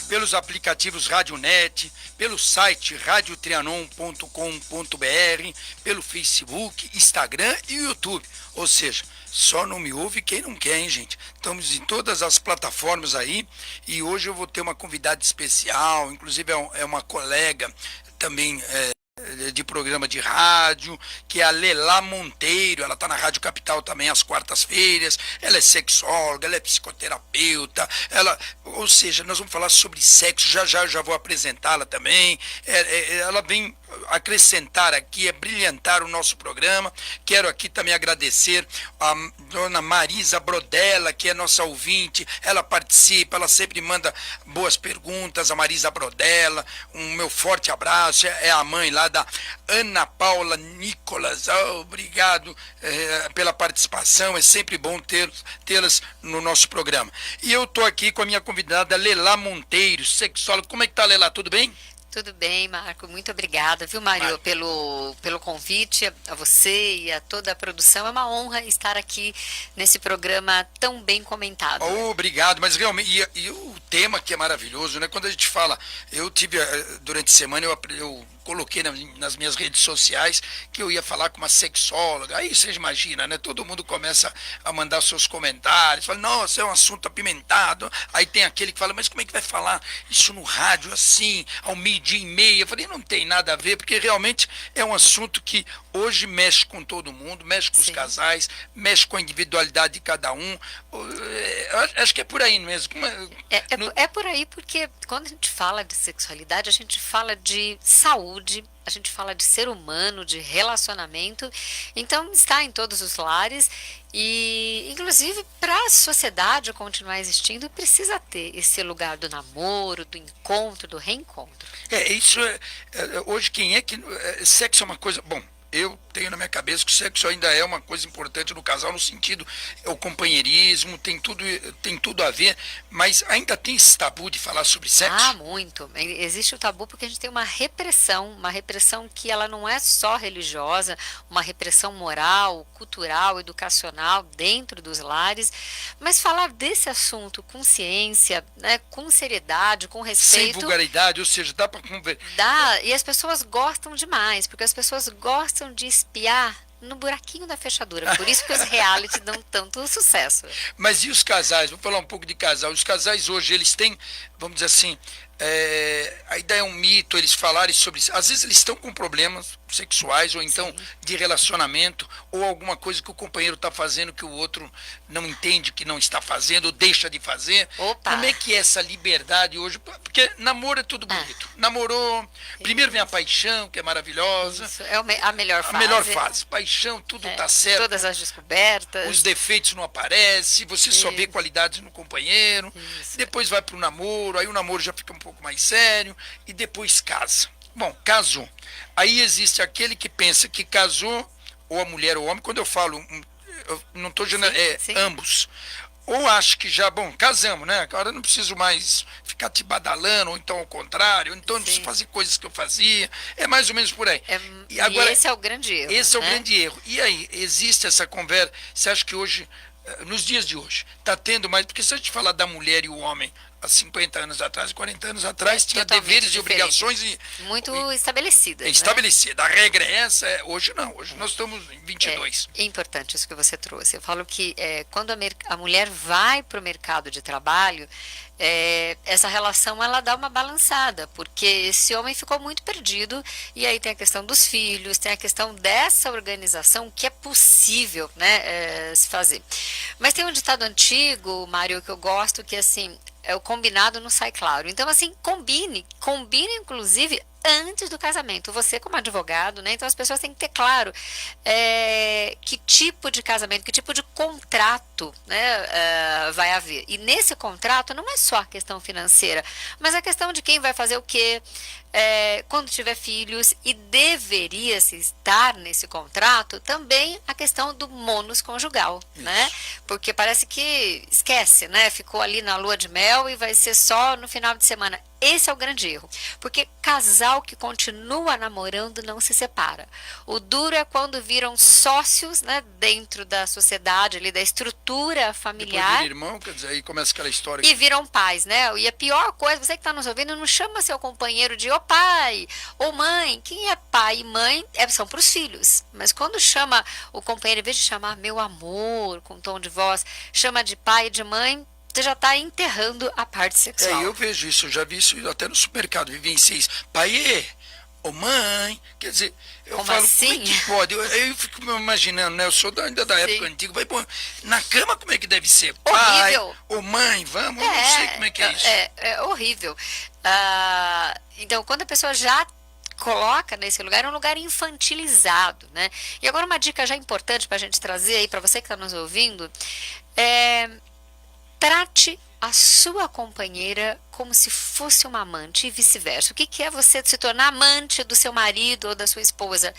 pelos aplicativos Radionet, pelo site radiotrianon.com.br, pelo Facebook, Instagram e YouTube. Ou seja, só não me ouve quem não quer, hein, gente? Estamos em todas as plataformas aí e hoje eu vou ter uma convidada especial, inclusive é uma colega também de programa de rádio, que é a Lelá Monteiro. Ela está na Rádio Capital também às quartas-feiras. Ela é sexóloga, ela é psicoterapeuta, ou seja, nós vamos falar sobre sexo. Já já eu já vou apresentá-la também. Ela vem acrescentar aqui, brilhantar o nosso programa. Quero aqui também agradecer a dona Marisa Brodella, que é nossa ouvinte. Ela participa, ela sempre manda boas perguntas. A Marisa Brodella, um meu forte abraço. É a mãe lá da Ana Paula Nicolas. Obrigado pela participação. É sempre bom tê-las no nosso programa. E eu estou aqui com a minha convidada Lelá Monteiro, sexóloga. Como é que tá, Lelá? Tudo bem? Tudo bem, Marco. Muito obrigada, viu, Mário, pelo convite, a você e a toda a produção. É uma honra estar aqui nesse programa tão bem comentado. Obrigado, mas realmente, e o tema que é maravilhoso, né? Quando a gente fala, eu tive, durante a semana, eu coloquei nas minhas redes sociais que eu ia falar com uma sexóloga. Aí você imagina, né? Todo mundo começa a mandar seus comentários, fala, nossa, é um assunto apimentado. Aí tem aquele que fala, mas como é que vai falar isso no rádio assim, ao meio-dia e meia? Eu falei, não tem nada a ver, porque realmente é um assunto que hoje mexe com todo mundo, mexe com os Sim. casais, mexe com a individualidade de cada um. Acho que é por aí mesmo. É por aí, porque quando a gente fala de sexualidade, a gente fala de saúde, a gente fala de ser humano, de relacionamento. Então, está em todos os lares e, inclusive, para a sociedade continuar existindo, precisa ter esse lugar do namoro, do encontro, do reencontro. Isso hoje quem é que sexo é uma coisa, bom, eu tenho na minha cabeça que o sexo ainda é uma coisa importante no casal, no sentido, é o companheirismo, tem tudo a ver, mas ainda tem esse tabu de falar sobre Ah, sexo? muito. Existe o tabu porque a gente tem uma repressão que ela não é só religiosa, uma repressão moral, cultural, educacional dentro dos lares, mas falar desse assunto com ciência, né, com seriedade, com Sem respeito, vulgaridade, ou seja, dá para conversar. dá, e as pessoas gostam demais, porque as pessoas gostam de espiar no buraquinho da fechadura. Por isso que os reality dão tanto sucesso. Mas e os casais? Vou falar um pouco de casal. Os casais hoje, eles têm, vamos dizer assim, ainda é um mito eles falarem sobre isso. Às vezes eles estão com problemas sexuais ou então Sim. de relacionamento ou alguma coisa que o companheiro está fazendo que o outro não entende que não está fazendo ou deixa de fazer. Opa! Como é que é essa liberdade hoje? Porque namoro é tudo Ah, bonito. Namorou, primeiro vem a paixão, que é maravilhosa. isso é a melhor A fase. melhor fase, paixão, tudo tá certo. Todas as descobertas. Os defeitos não aparecem, você só vê Isso. qualidades no companheiro, Isso. depois vai para o namoro, aí o namoro já fica um pouco mais sério, e depois casa. Bom, casou. Aí existe aquele que pensa que casou, ou a mulher ou o homem, quando eu falo, eu não estou dizendo, Sim. ambos. Ou acho que já, bom, casamos, né? Agora eu não preciso mais ficar te badalando, ou então ao contrário, ou então eu não preciso Sim. fazer coisas que eu fazia. É mais ou menos por aí. E E agora, esse é o grande erro, esse é o né? grande erro. E aí, existe essa conversa? Você acha que hoje, nos dias de hoje, está tendo mais? Porque se a gente falar da mulher e o homem há 50 anos atrás, 40 anos atrás, tinha Totalmente deveres e diferente. obrigações Muito estabelecidas, né? estabelecida. A regra é essa, hoje não. Hoje nós estamos em 22. É importante isso que você trouxe. Eu falo que quando a mulher vai para o mercado de trabalho, essa relação ela dá uma balançada, porque esse homem ficou muito perdido e aí tem a questão dos filhos, tem a questão dessa organização que é possível, né, se fazer. Mas tem um ditado antigo, Mário, que eu gosto, que assim, o combinado não sai claro. Então, assim, combine inclusive antes do casamento. Você como advogado, né? Então as pessoas têm que ter claro que tipo de casamento, que tipo de contrato, né, vai haver. E nesse contrato não é só a questão financeira, mas a questão de quem vai fazer o quê, quando tiver filhos, e deveria-se estar nesse contrato também a questão do mônus conjugal, né? Porque parece que esquece, né? Ficou ali na lua de mel e vai ser só no final de semana. Esse é o grande erro, porque casal casal que continua namorando não se separa. O duro é quando viram sócios, né, dentro da sociedade, ali, da estrutura familiar. Depois vira irmão, quer dizer, aí começa aquela história. E viram pais, né? E a pior coisa, você que está nos ouvindo, não chama seu companheiro de ô pai, ou mãe. Quem é pai e mãe são para os filhos. Mas quando chama o companheiro, em vez de chamar meu amor, com tom de voz, chama de pai e de mãe, você já está enterrando a parte sexual. Eu vejo isso, eu já vi isso até no supermercado, vivenciei isso. Pai, ô mãe, quer dizer, eu Como falo, assim? como é que pode? Eu fico me imaginando, né? Eu sou ainda da época antiga, vai, pô, na cama como é que deve ser? Pai, horrível. Ô mãe, vamos, eu não sei como é que é isso. É horrível. Então, quando a pessoa já coloca nesse lugar, é um lugar infantilizado, né? E agora uma dica já importante para a gente trazer aí para você que está nos ouvindo, trate a sua companheira como se fosse uma amante e vice-versa. O que é você se tornar amante do seu marido ou da sua esposa?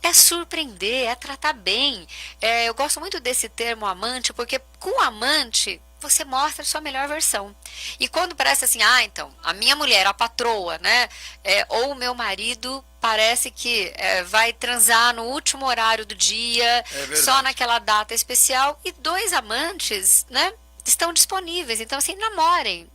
É surpreender, é tratar bem. Eu gosto muito desse termo amante, porque com amante você mostra a sua melhor versão. E quando parece assim, então, a minha mulher, a patroa, né? Ou o meu marido parece que vai transar no último horário do dia, só naquela data especial, e dois amantes, né? Estão disponíveis. Então, assim, namorem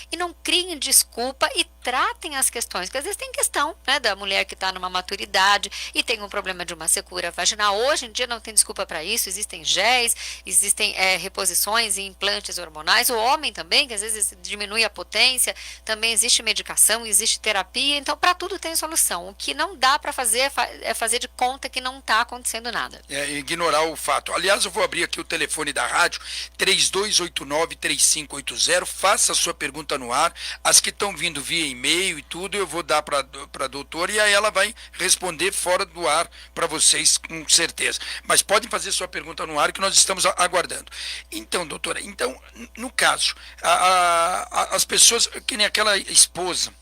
e não criem desculpa e tratem as questões, porque às vezes tem questão, né, da mulher que está numa maturidade e tem um problema de uma secura vaginal. Hoje em dia não tem desculpa para isso, existem géis, existem reposições e implantes hormonais. O homem também, que às vezes diminui a potência, também existe medicação, existe terapia, então para tudo tem solução. O que não dá para fazer é fazer de conta que não está acontecendo nada. Ignorar o fato. Aliás, eu vou abrir aqui o telefone da rádio, 3289-3580, faça a sua pergunta no ar, as que estão vindo via e-mail e tudo, eu vou dar para a doutora e aí ela vai responder fora do ar para vocês, com certeza. Mas podem fazer sua pergunta no ar que nós estamos aguardando. Então, doutora, no caso, as pessoas, que nem aquela esposa,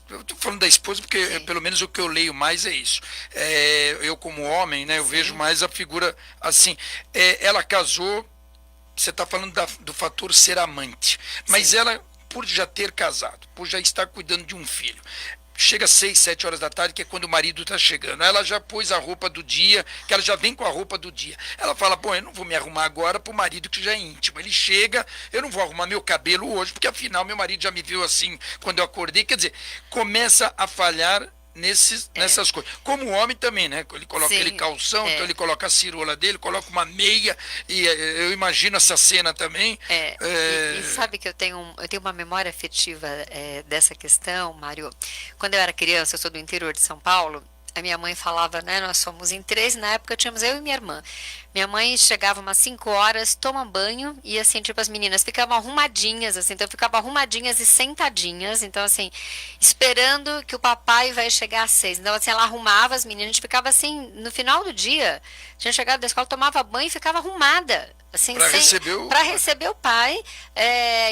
eu estou falando da esposa porque pelo menos o que eu leio mais é isso. Eu como homem, né, eu vejo mais a figura assim, ela casou, você está falando do fator ser amante, mas ela, por já ter casado, por já estar cuidando de um filho, chega às 6, 7 horas da tarde, que é quando o marido está chegando, ela já pôs a roupa do dia, que ela já vem com a roupa do dia, ela fala, bom, eu não vou me arrumar agora para o marido que já é íntimo, ele chega, eu não vou arrumar meu cabelo hoje, porque afinal meu marido já me viu assim quando eu acordei, quer dizer, começa a falhar nessas coisas. Como o homem também, né? Ele coloca aquele calção, então ele coloca a cirola dele, coloca uma meia, e eu imagino essa cena também. E sabe que eu tenho uma memória afetiva dessa questão, Mário. Quando eu era criança, eu sou do interior de São Paulo, a minha mãe falava, né? Nós somos em 3, na época tínhamos eu e minha irmã. Minha mãe chegava umas 5 horas, toma banho e assim, tipo, as meninas ficavam arrumadinhas, assim, então ficavam arrumadinhas e sentadinhas, então assim, esperando que o papai vai chegar às 6. Então assim, ela arrumava as meninas, a gente ficava assim, no final do dia, tinha chegado da escola, tomava banho e ficava arrumada. Assim, para receber o pai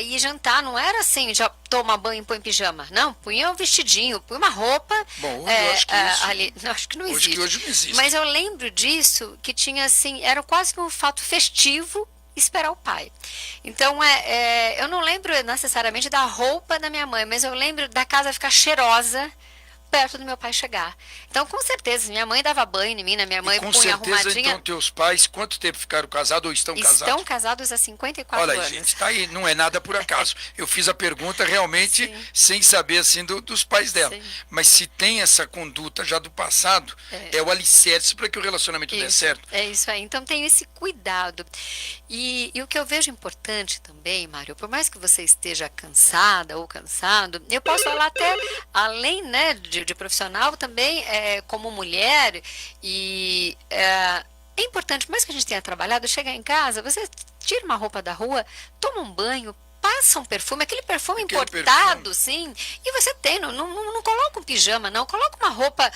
e jantar, não era assim, já toma banho e põe pijama, não, punha um vestidinho, punha uma roupa. Bom, eu acho que isso, ali, não, acho que não existe. Hoje não existe. Mas eu lembro disso, que tinha assim, era quase que um fato festivo esperar o pai. Então, eu não lembro necessariamente da roupa da minha mãe, mas eu lembro da casa ficar cheirosa perto do meu pai chegar. Então, com certeza, minha mãe dava banho em mim, né? Minha mãe punha arrumadinha. Com certeza, então, teus pais, quanto tempo ficaram casados ou estão casados? Estão casados há 54 anos. Olha, gente, está aí, não é nada por acaso. Eu fiz a pergunta realmente sem saber, assim, dos pais dela. Sim. Mas se tem essa conduta já do passado, é o alicerce para que o relacionamento dê certo. É isso aí. Então, tem esse cuidado. E o que eu vejo importante também, Mário, por mais que você esteja cansada ou cansado, eu posso falar até, além, né, de profissional, também como mulher, e é importante, por mais que a gente tenha trabalhado, chegar em casa, você tira uma roupa da rua, toma um banho, passa um perfume, aquele perfume importado, sim, e você tem, não coloca um pijama, não, coloca uma roupa,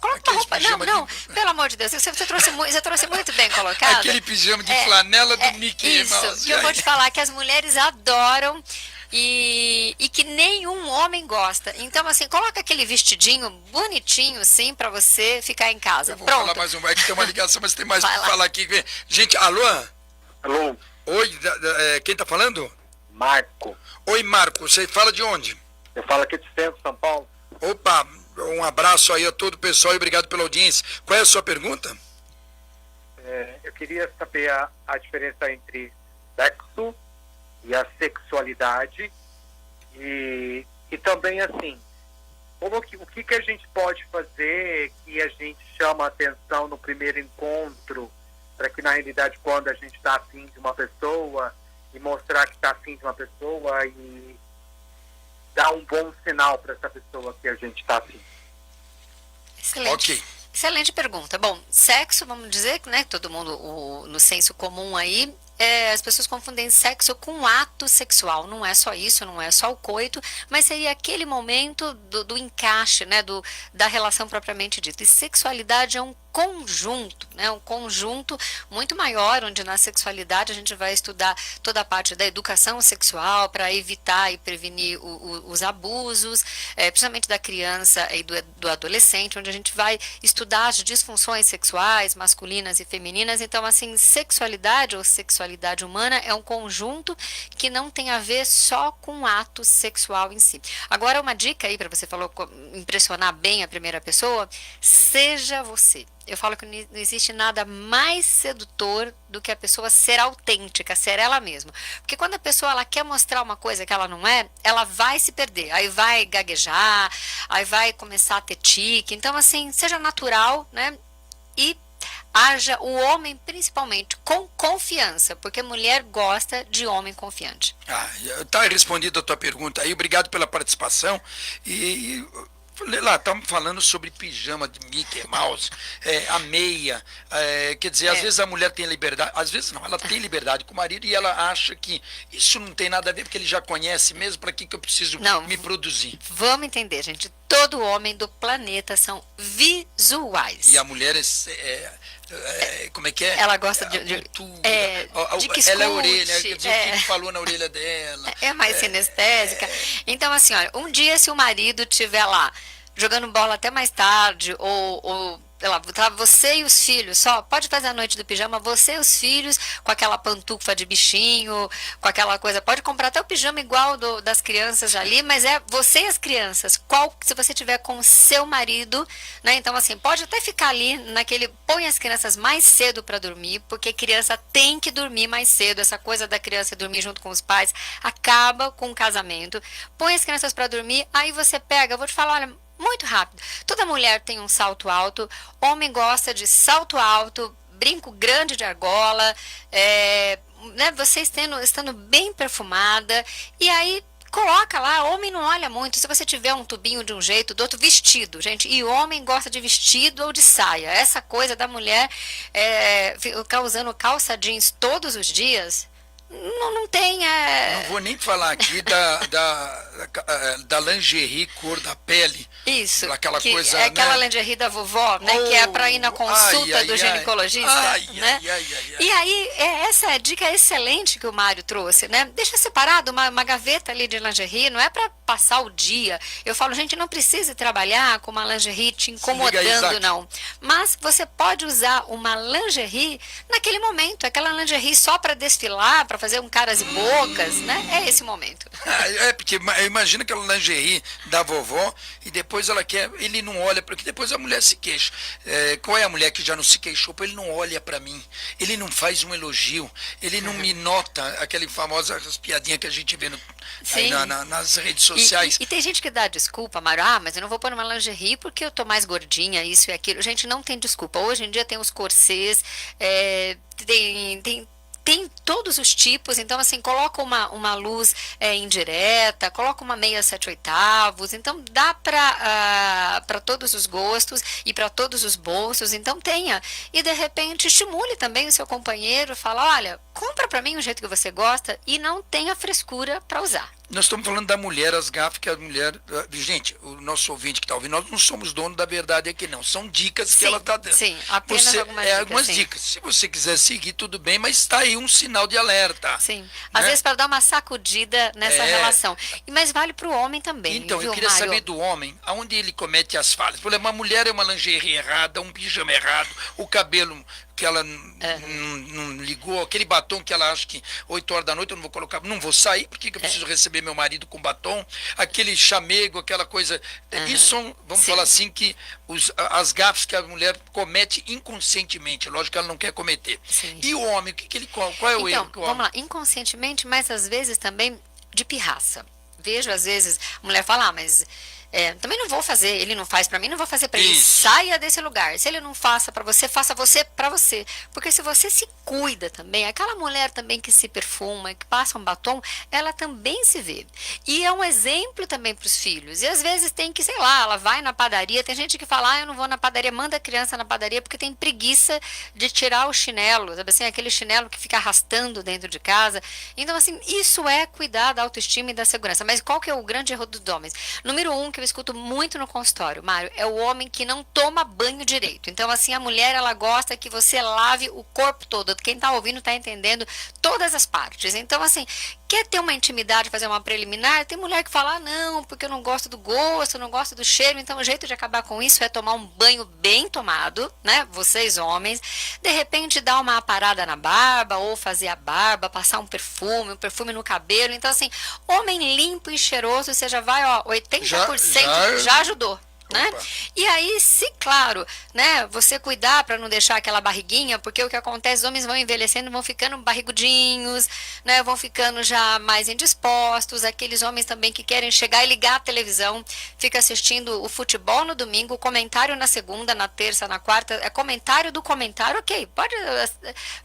coloca uma roupa, não, pelo amor de Deus, você trouxe muito bem colocado. Aquele pijama de flanela do Mickey Mouse. Isso, que eu vou te falar, que as mulheres adoram, e que nenhum homem gosta. Então, assim, coloca aquele vestidinho bonitinho, assim, pra você ficar em casa. Eu vou falar mais um, que tem uma ligação, mas tem mais pra falar aqui. Gente, alô? Alô? Oi, quem tá falando? Marco. Oi, Marco, você fala de onde? Eu falo aqui de Centro, São Paulo. Opa, um abraço aí a todo o pessoal e obrigado pela audiência. Qual é a sua pergunta? Eu queria saber a diferença entre sexo e a sexualidade e também, assim, o que a gente pode fazer que a gente chama a atenção no primeiro encontro, para que, na realidade, quando a gente está afim de uma pessoa e mostrar que está afim de uma pessoa e dar um bom sinal para essa pessoa que a gente está afim. Excelente. Ok. Excelente pergunta. Bom, sexo, vamos dizer, né, todo mundo, no senso comum aí, as pessoas confundem sexo com ato sexual. Não é só isso, não é só o coito, mas seria aquele momento do encaixe, né, da relação propriamente dita. E sexualidade é um conjunto, né, um conjunto muito maior, onde na sexualidade a gente vai estudar toda a parte da educação sexual para evitar e prevenir os abusos, principalmente da criança e do adolescente, onde a gente vai estudar as disfunções sexuais, masculinas e femininas. Então, assim, sexualidade ou sexualidade humana é um conjunto que não tem a ver só com o ato sexual em si. Agora, uma dica aí para você falou impressionar bem a primeira pessoa, seja você. Eu falo que não existe nada mais sedutor do que a pessoa ser autêntica, ser ela mesma. Porque quando a pessoa ela quer mostrar uma coisa que ela não é, ela vai se perder. Aí vai gaguejar, aí vai começar a ter tique. Então, assim, seja natural, né? E haja o homem, principalmente, com confiança. Porque mulher gosta de homem confiante. Tá respondida a tua pergunta aí. Obrigado pela participação. Lá, estamos falando sobre pijama de Mickey Mouse, a meia, quer dizer, às vezes a mulher tem liberdade, às vezes não, ela tem liberdade com o marido e ela acha que isso não tem nada a ver, porque ele já conhece mesmo, para que eu preciso me produzir? Vamos entender, gente, todo homem do planeta são visuais. E a mulher como é que é? Ela gosta de que escute, ela é a orelha, quer dizer, o que falou na orelha dela. É mais sinestésica. Então, assim, olha, um dia se o marido estiver lá jogando bola até mais tarde, ou sei lá, tá você e os filhos, só pode fazer a noite do pijama, você e os filhos, com aquela pantufa de bichinho, com aquela coisa, pode comprar até o pijama igual das crianças ali, mas é você e as crianças, se você tiver com o seu marido, né, então assim, pode até ficar ali põe as crianças mais cedo para dormir, porque criança tem que dormir mais cedo, essa coisa da criança dormir junto com os pais, acaba com o casamento, põe as crianças para dormir, aí você pega, eu vou te falar, olha, muito rápido. Toda mulher tem um salto alto, homem gosta de salto alto, brinco grande de argola, né, você estando bem perfumada, e aí coloca lá, homem não olha muito, se você tiver um tubinho de um jeito, do outro, vestido, gente, e homem gosta de vestido ou de saia, essa coisa da mulher ficar usando calça jeans todos os dias, não tem. Não vou nem falar aqui da lingerie cor da pele. Isso. Aquela coisa, é aquela né? lingerie da vovó, né? Que é para ir na consulta do ginecologista. Né? E aí, essa dica excelente que o Mário trouxe, né? Deixa separado uma gaveta ali de lingerie, não é para passar o dia. Eu falo, gente, não precisa trabalhar com uma lingerie te incomodando, não. Mas você pode usar uma lingerie naquele momento, aquela lingerie só para desfilar, para fazer um caras e bocas, né? É esse momento. Porque imagina aquela lingerie da vovó e depois ele não olha, porque depois a mulher se queixa. Qual é a mulher que já não se queixou? Ele não olha para mim, ele não faz um elogio, ele não me nota, aquela famosa piadinha que a gente vê aí nas redes sociais. E tem gente que dá desculpa, Mário, mas eu não vou pôr uma lingerie porque eu tô mais gordinha, isso e aquilo. Gente, não tem desculpa. Hoje em dia tem os corsês, tem todos os tipos, então assim, coloca uma luz indireta, coloca uma meia 7/8, então dá para todos os gostos e para todos os bolsos, então tenha. E de repente estimule também o seu companheiro, fala, olha, compra para mim o jeito que você gosta e não tenha frescura para usar. Nós estamos falando da mulher, as gafas que a mulher... Gente, o nosso ouvinte que está ouvindo, nós não somos dono da verdade aqui não, são dicas que ela está dando. Sim, apenas algumas dicas. Se você quiser seguir, tudo bem, mas está aí um sinal de alerta. Sim, às vezes para dar uma sacudida nessa relação. Mas vale para o homem também, então, viu, eu queria Mário? saber do homem, aonde ele comete as falhas. Por exemplo, uma mulher é uma lingerie errada, um pijama errado, o cabelo que ela não ligou, aquele batom que ela acha que 8 horas da noite eu não vou colocar, não vou sair, por que eu preciso receber meu marido com batom? Aquele chamego, aquela coisa. Isso são, vamos falar assim, que as gafes que a mulher comete inconscientemente, lógico que ela não quer cometer. Sim. E o homem, qual é o erro que o homem... Vamos lá, inconscientemente, mas às vezes também de pirraça. Vejo, às vezes, a mulher fala, mas também não vou fazer, ele não faz pra mim, não vou fazer pra ele. Saia desse lugar. Se ele não faça pra você, faça você pra você. Porque se você se cuida também, aquela mulher também que se perfuma, que passa um batom, ela também se vê. E é um exemplo também pros filhos. E às vezes tem que, sei lá, ela vai na padaria, tem gente que fala, eu não vou na padaria, manda a criança na padaria porque tem preguiça de tirar o chinelo, sabe assim, aquele chinelo que fica arrastando dentro de casa. Então, assim, isso é cuidar da autoestima e da segurança. Mas qual que é o grande erro dos homens? Número 1, que eu escuto muito no consultório, Mário, é o homem que não toma banho direito. Então, assim, a mulher, ela gosta que você lave o corpo todo. Quem está ouvindo está entendendo todas as partes. Então, assim, quer ter uma intimidade, fazer uma preliminar? Tem mulher que fala, não, porque eu não gosto do gosto, eu não gosto do cheiro. Então, o jeito de acabar com isso é tomar um banho bem tomado, né? Vocês, homens. De repente, dar uma aparada na barba, ou fazer a barba, passar um perfume no cabelo. Então, assim, homem limpo e cheiroso, você já vai, ó, 80% já ajudou. Né? E aí, se claro, né, você cuidar para não deixar aquela barriguinha, porque o que acontece, os homens vão envelhecendo, vão ficando barrigudinhos, né, vão ficando já mais indispostos, aqueles homens também que querem chegar e ligar a televisão, fica assistindo o futebol no domingo, o comentário na segunda, na terça, na quarta, é comentário do comentário, ok, pode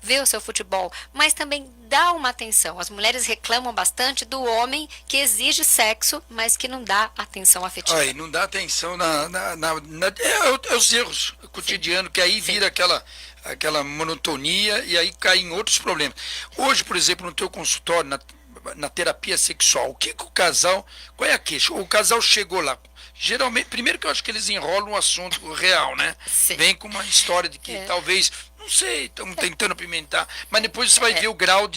ver o seu futebol, mas também dá uma atenção. As mulheres reclamam bastante do homem que exige sexo, mas que não dá atenção afetiva. Aí, não dá atenção é os erros cotidianos, que aí vira aquela monotonia e aí cai em outros problemas. Hoje, por exemplo, no teu consultório, na terapia sexual, o que o casal, qual é a queixa? O casal chegou lá, geralmente, primeiro que eu acho que eles enrolam o assunto real, né? Sim. Vem com uma história de que talvez, não sei, estamos tentando apimentar, mas depois você vai ver o grau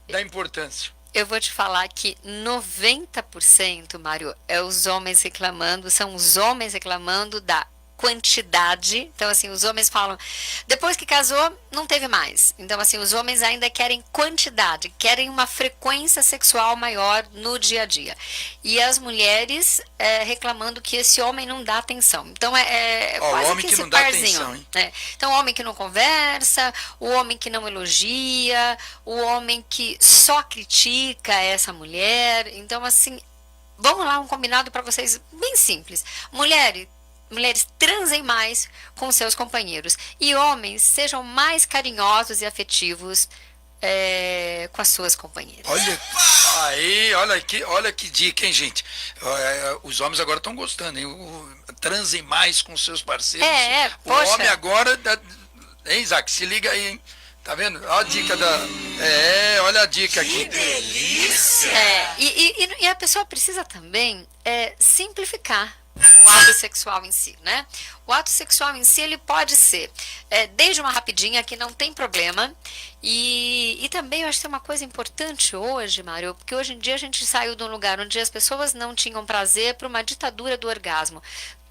da importância. Eu vou te falar que 90%, Mário, são os homens reclamando da quantidade. Então, assim, os homens falam, depois que casou, não teve mais. Então, assim, os homens ainda querem quantidade, querem uma frequência sexual maior no dia a dia. E as mulheres reclamando que esse homem não dá atenção. Então, quase o homem que esse não dá parzinho. atenção, hein? Né? Então, o homem que não conversa, o homem que não elogia, o homem que só critica essa mulher. Então, assim, vamos lá, um combinado para vocês bem simples. Mulheres transem mais com seus companheiros. E homens sejam mais carinhosos e afetivos com as suas companheiras. Olha que dica, hein, gente? Os homens agora estão gostando, hein? Transem mais com seus parceiros. O homem agora... Hein, Isaac? Se liga aí, hein? Tá vendo? Olha a dica olha a dica aqui. Que delícia! E a pessoa precisa também simplificar o ato sexual em si, né? O ato sexual em si, ele pode ser desde uma rapidinha, que não tem problema, e também eu acho que tem uma coisa importante hoje, Mário, porque hoje em dia a gente saiu de um lugar onde as pessoas não tinham prazer para uma ditadura do orgasmo.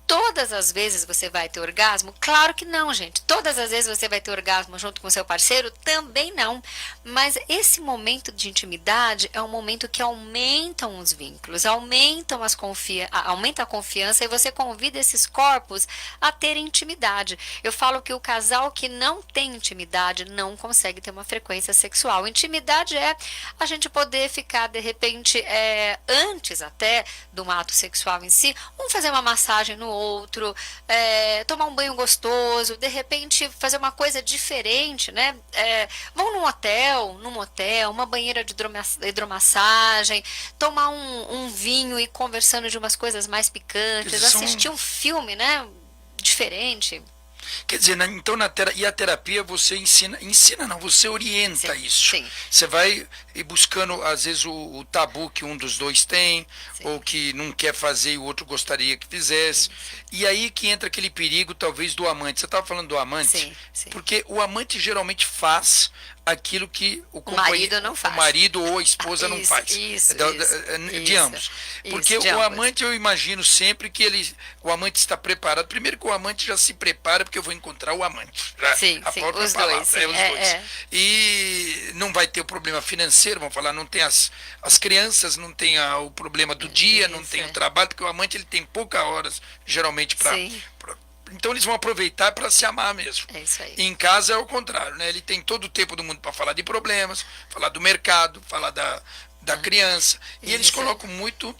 Todas as vezes você vai ter orgasmo? Claro que não, gente. Todas as vezes você vai ter orgasmo junto com seu parceiro? Também não. Mas esse momento de intimidade é um momento que aumentam os vínculos, aumenta a confiança e você convida esses corpos a terem intimidade. Eu falo que o casal que não tem intimidade não consegue ter uma frequência sexual. Intimidade é a gente poder ficar, de repente, antes até do ato sexual em si, fazer uma massagem no outro, tomar um banho gostoso, de repente fazer uma coisa diferente, né? Vão num motel, uma banheira de hidromassagem, tomar um vinho e conversando de umas coisas mais picantes, assistir um filme, né? Diferente. Quer dizer, então e a terapia você ensina não, você orienta isso. Sim. Você vai ir buscando, às vezes, o tabu que um dos dois tem, ou que não quer fazer e o outro gostaria que fizesse. Sim. E aí que entra aquele perigo, talvez, do amante. Você estava falando do amante? Sim. Porque o amante geralmente faz aquilo que o marido não faz. o marido ou a esposa não Isso, faz. isso, De ambos. Porque de o ambos. amante, eu imagino sempre que o amante está preparado. Primeiro que o amante já se prepara porque eu vou encontrar o amante. Sim, A sim, própria os palavra, dois. Sim, os dois. E não vai ter o problema financeiro, vamos falar, não tem as crianças, não tem o problema do dia, não tem o trabalho, porque o amante ele tem poucas horas, geralmente, para. Então eles vão aproveitar para se amar mesmo. É isso aí. E em casa é o contrário, né? Ele tem todo o tempo do mundo para falar de problemas, falar do mercado, falar da criança. E eles colocam muito,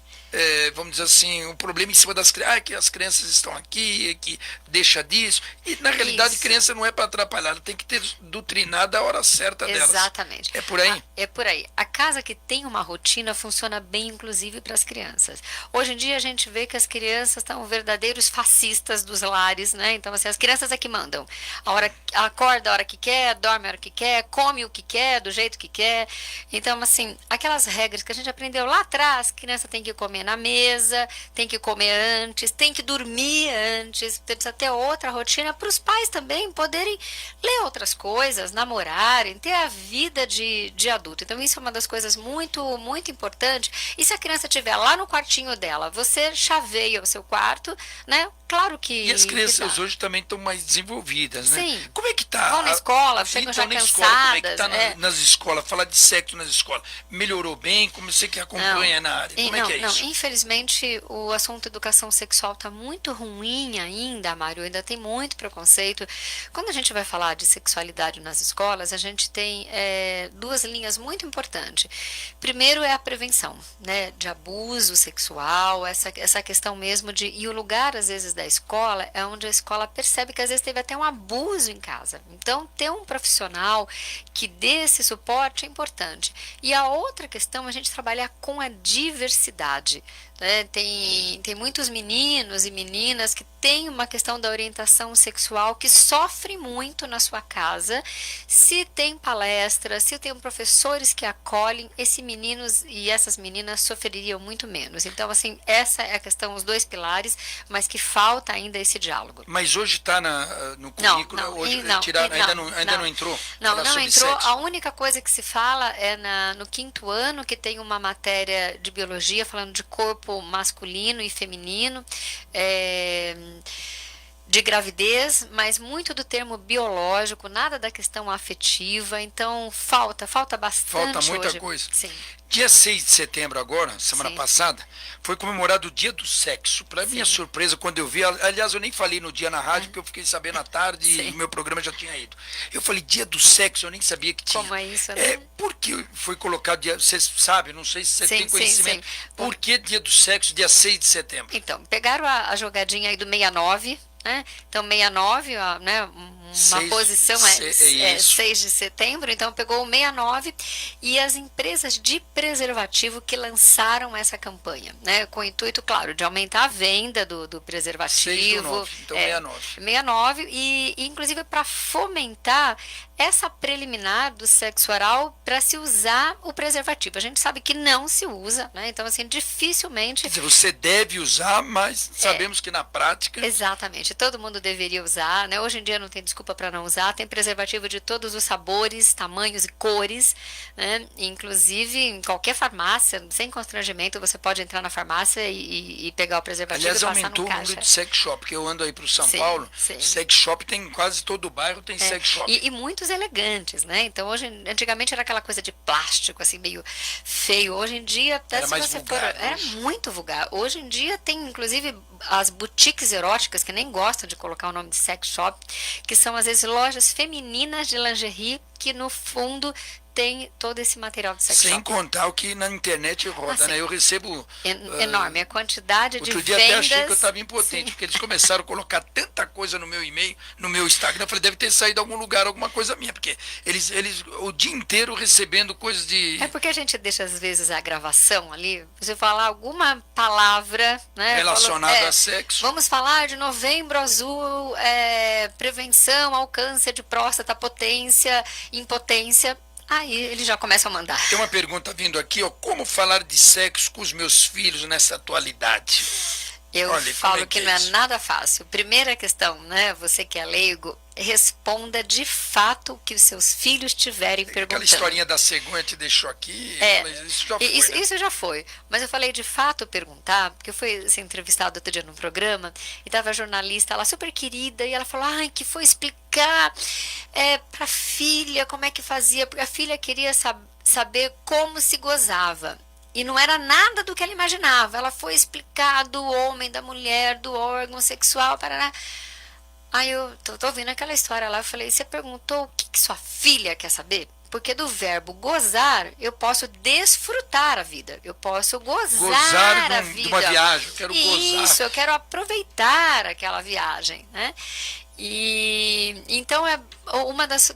vamos dizer assim, o problema em cima das crianças. Que as crianças estão aqui, que deixa disso. E na realidade, criança não é para atrapalhar, ela tem que ter doutrinada a hora certa delas. Exatamente. É por aí? É por aí. A casa que tem uma rotina funciona bem, inclusive, para as crianças. Hoje em dia a gente vê que as crianças estão verdadeiros fascistas dos lares, né? Então, assim, as crianças é que mandam. Acorda a hora que quer, dorme a hora que quer, come o que quer, do jeito que quer. Então, assim, aquelas regras que a gente aprendeu lá atrás, criança tem que comer na mesa, tem que comer antes, tem que dormir antes, precisa ter outra rotina para os pais também poderem ler outras coisas, namorarem, ter a vida de adulto. Então, isso é uma das coisas muito, muito importantes. E se a criança estiver lá no quartinho dela, você chaveia o seu quarto, né? Claro que... E as crianças hoje também estão mais desenvolvidas, né? Sim. Como é que tá? Vão na escola, chegam já cansadas. Como é que tá nas escolas? Falar de sexo nas escolas. Melhorou bem? Como você que acompanha na área? Como é que é isso? Infelizmente, o assunto educação sexual está muito ruim ainda, Mário. Ainda tem muito preconceito. Quando a gente vai falar de sexualidade nas escolas, a gente tem duas linhas muito importantes. Primeiro é a prevenção, né, de abuso sexual, essa questão mesmo de... E o lugar, às vezes, da escola é onde a escola percebe que, às vezes, teve até um abuso em casa. Então, ter um profissional que dê esse suporte é importante. E a outra questão é a gente trabalhar com a diversidade. Né? Tem muitos meninos e meninas que têm uma questão da orientação sexual que sofrem muito na sua casa. Se tem palestras, se tem professores que acolhem, esses meninos e essas meninas sofreriam muito menos. Então, assim, essa é a questão, os dois pilares, mas que falta ainda esse diálogo. Mas hoje está no currículo? Ainda não entrou? Não entrou. A única coisa que se fala é no quinto ano, que tem uma matéria de biologia falando de corpo masculino e feminino, de gravidez, mas muito do termo biológico, nada da questão afetiva. Então falta bastante. Falta muita hoje. coisa. Sim. Dia 6 de setembro agora, semana passada, foi comemorado o Dia do Sexo. Para minha surpresa, quando eu vi, aliás, eu nem falei no dia na rádio, porque eu fiquei sabendo à tarde e o meu programa já tinha ido. Eu falei, Dia do Sexo, eu nem sabia que tinha. Como é isso, né? Por que foi colocado dia, você sabe, não sei se você tem conhecimento, por que Dia do Sexo, dia 6 de setembro? Então, pegaram a jogadinha aí do 69, né? Então, 69, né? Uma posição é 6 de setembro, então pegou o 69 e as empresas de preservativo que lançaram essa campanha, né? Com o intuito, claro, de aumentar a venda do preservativo. 6 do 9, então 69. 69 e inclusive para fomentar essa preliminar do sexo oral para se usar o preservativo. A gente sabe que não se usa, né? Então, assim, dificilmente... Quer dizer, você deve usar, mas sabemos que na prática... Exatamente, todo mundo deveria usar, né? Hoje em dia não tem desculpa para não usar, tem preservativo de todos os sabores, tamanhos e cores, né? Inclusive em qualquer farmácia, sem constrangimento, você pode entrar na farmácia e pegar o preservativo. Aliás, e passar aumentou no o número caixa. de sex shop, porque eu ando aí para o São Paulo, sex shop tem quase todo o bairro, tem sex shop. E muitos elegantes, né? Então, antigamente era aquela coisa de plástico, assim, meio feio. Hoje em dia, até era se mais você vulgar, for... É muito vulgar. Hoje em dia tem, inclusive, as boutiques eróticas, que nem gostam de colocar o nome de sex shop, que são, às vezes, lojas femininas de lingerie, que, no fundo, tem todo esse material de sex shop. Sem contar o que na internet roda, né? Eu recebo... enorme, a quantidade de vendas... Outro dia até achei que eu estava impotente, porque eles começaram a colocar tanta coisa no meu e-mail, no meu Instagram, eu falei, deve ter saído de algum lugar, alguma coisa minha, porque eles o dia inteiro recebendo coisas de... É porque a gente deixa, às vezes, a gravação ali, você falar alguma palavra, né? Relacionada a sexo. Vamos falar de Novembro Azul, prevenção ao câncer de próstata, potência, impotência... Aí ele já começa a mandar. Tem uma pergunta vindo aqui, ó, como falar de sexo com os meus filhos nessa atualidade? Eu Olha, como falo é que é não é isso? nada fácil. Primeira questão, né? Você que é leigo, responda de fato o que os seus filhos tiverem Aquela perguntando. historinha da cegonha te deixou aqui, eu É, falei, isso já foi, isso, né? isso já foi. Mas eu falei de fato perguntar, porque eu fui ser entrevistada outro dia num programa e tava a jornalista lá super querida e ela falou, ai, que foi explicar pra filha como é que fazia, porque a filha queria saber como se gozava. E não era nada do que ela imaginava. Ela foi explicar do homem, da mulher, do órgão sexual, para. Aí eu tô ouvindo aquela história lá, eu falei, você perguntou o que sua filha quer saber? Porque do verbo gozar, eu posso desfrutar a vida, eu posso Gozar gozar a de uma vida. viagem, eu quero gozar. Isso, eu quero aproveitar aquela viagem, né? E então é uma das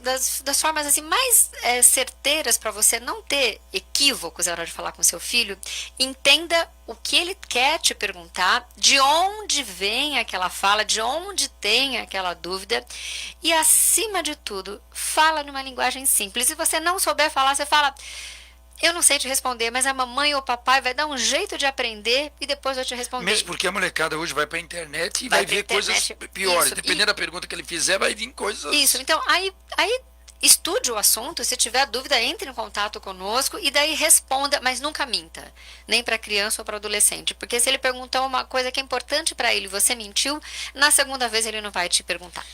formas assim mais certeiras para você não ter equívocos na hora de falar com seu filho. Entenda o que ele quer te perguntar, de onde vem aquela fala, de onde tem aquela dúvida e, acima de tudo, fala numa linguagem simples. Se você não souber falar, você fala, eu não sei te responder, mas a mamãe ou o papai vai dar um jeito de aprender e depois eu te responder. Mesmo porque a molecada hoje vai pra internet e Vai vai pra ver internet, coisas piores. isso, Dependendo da pergunta que ele fizer, vai vir coisas... Isso, então aí estude o assunto, se tiver dúvida, entre em contato conosco e daí responda, mas nunca minta, nem para criança ou para adolescente, porque se ele perguntou uma coisa que é importante para ele e você mentiu, na segunda vez ele não vai te perguntar.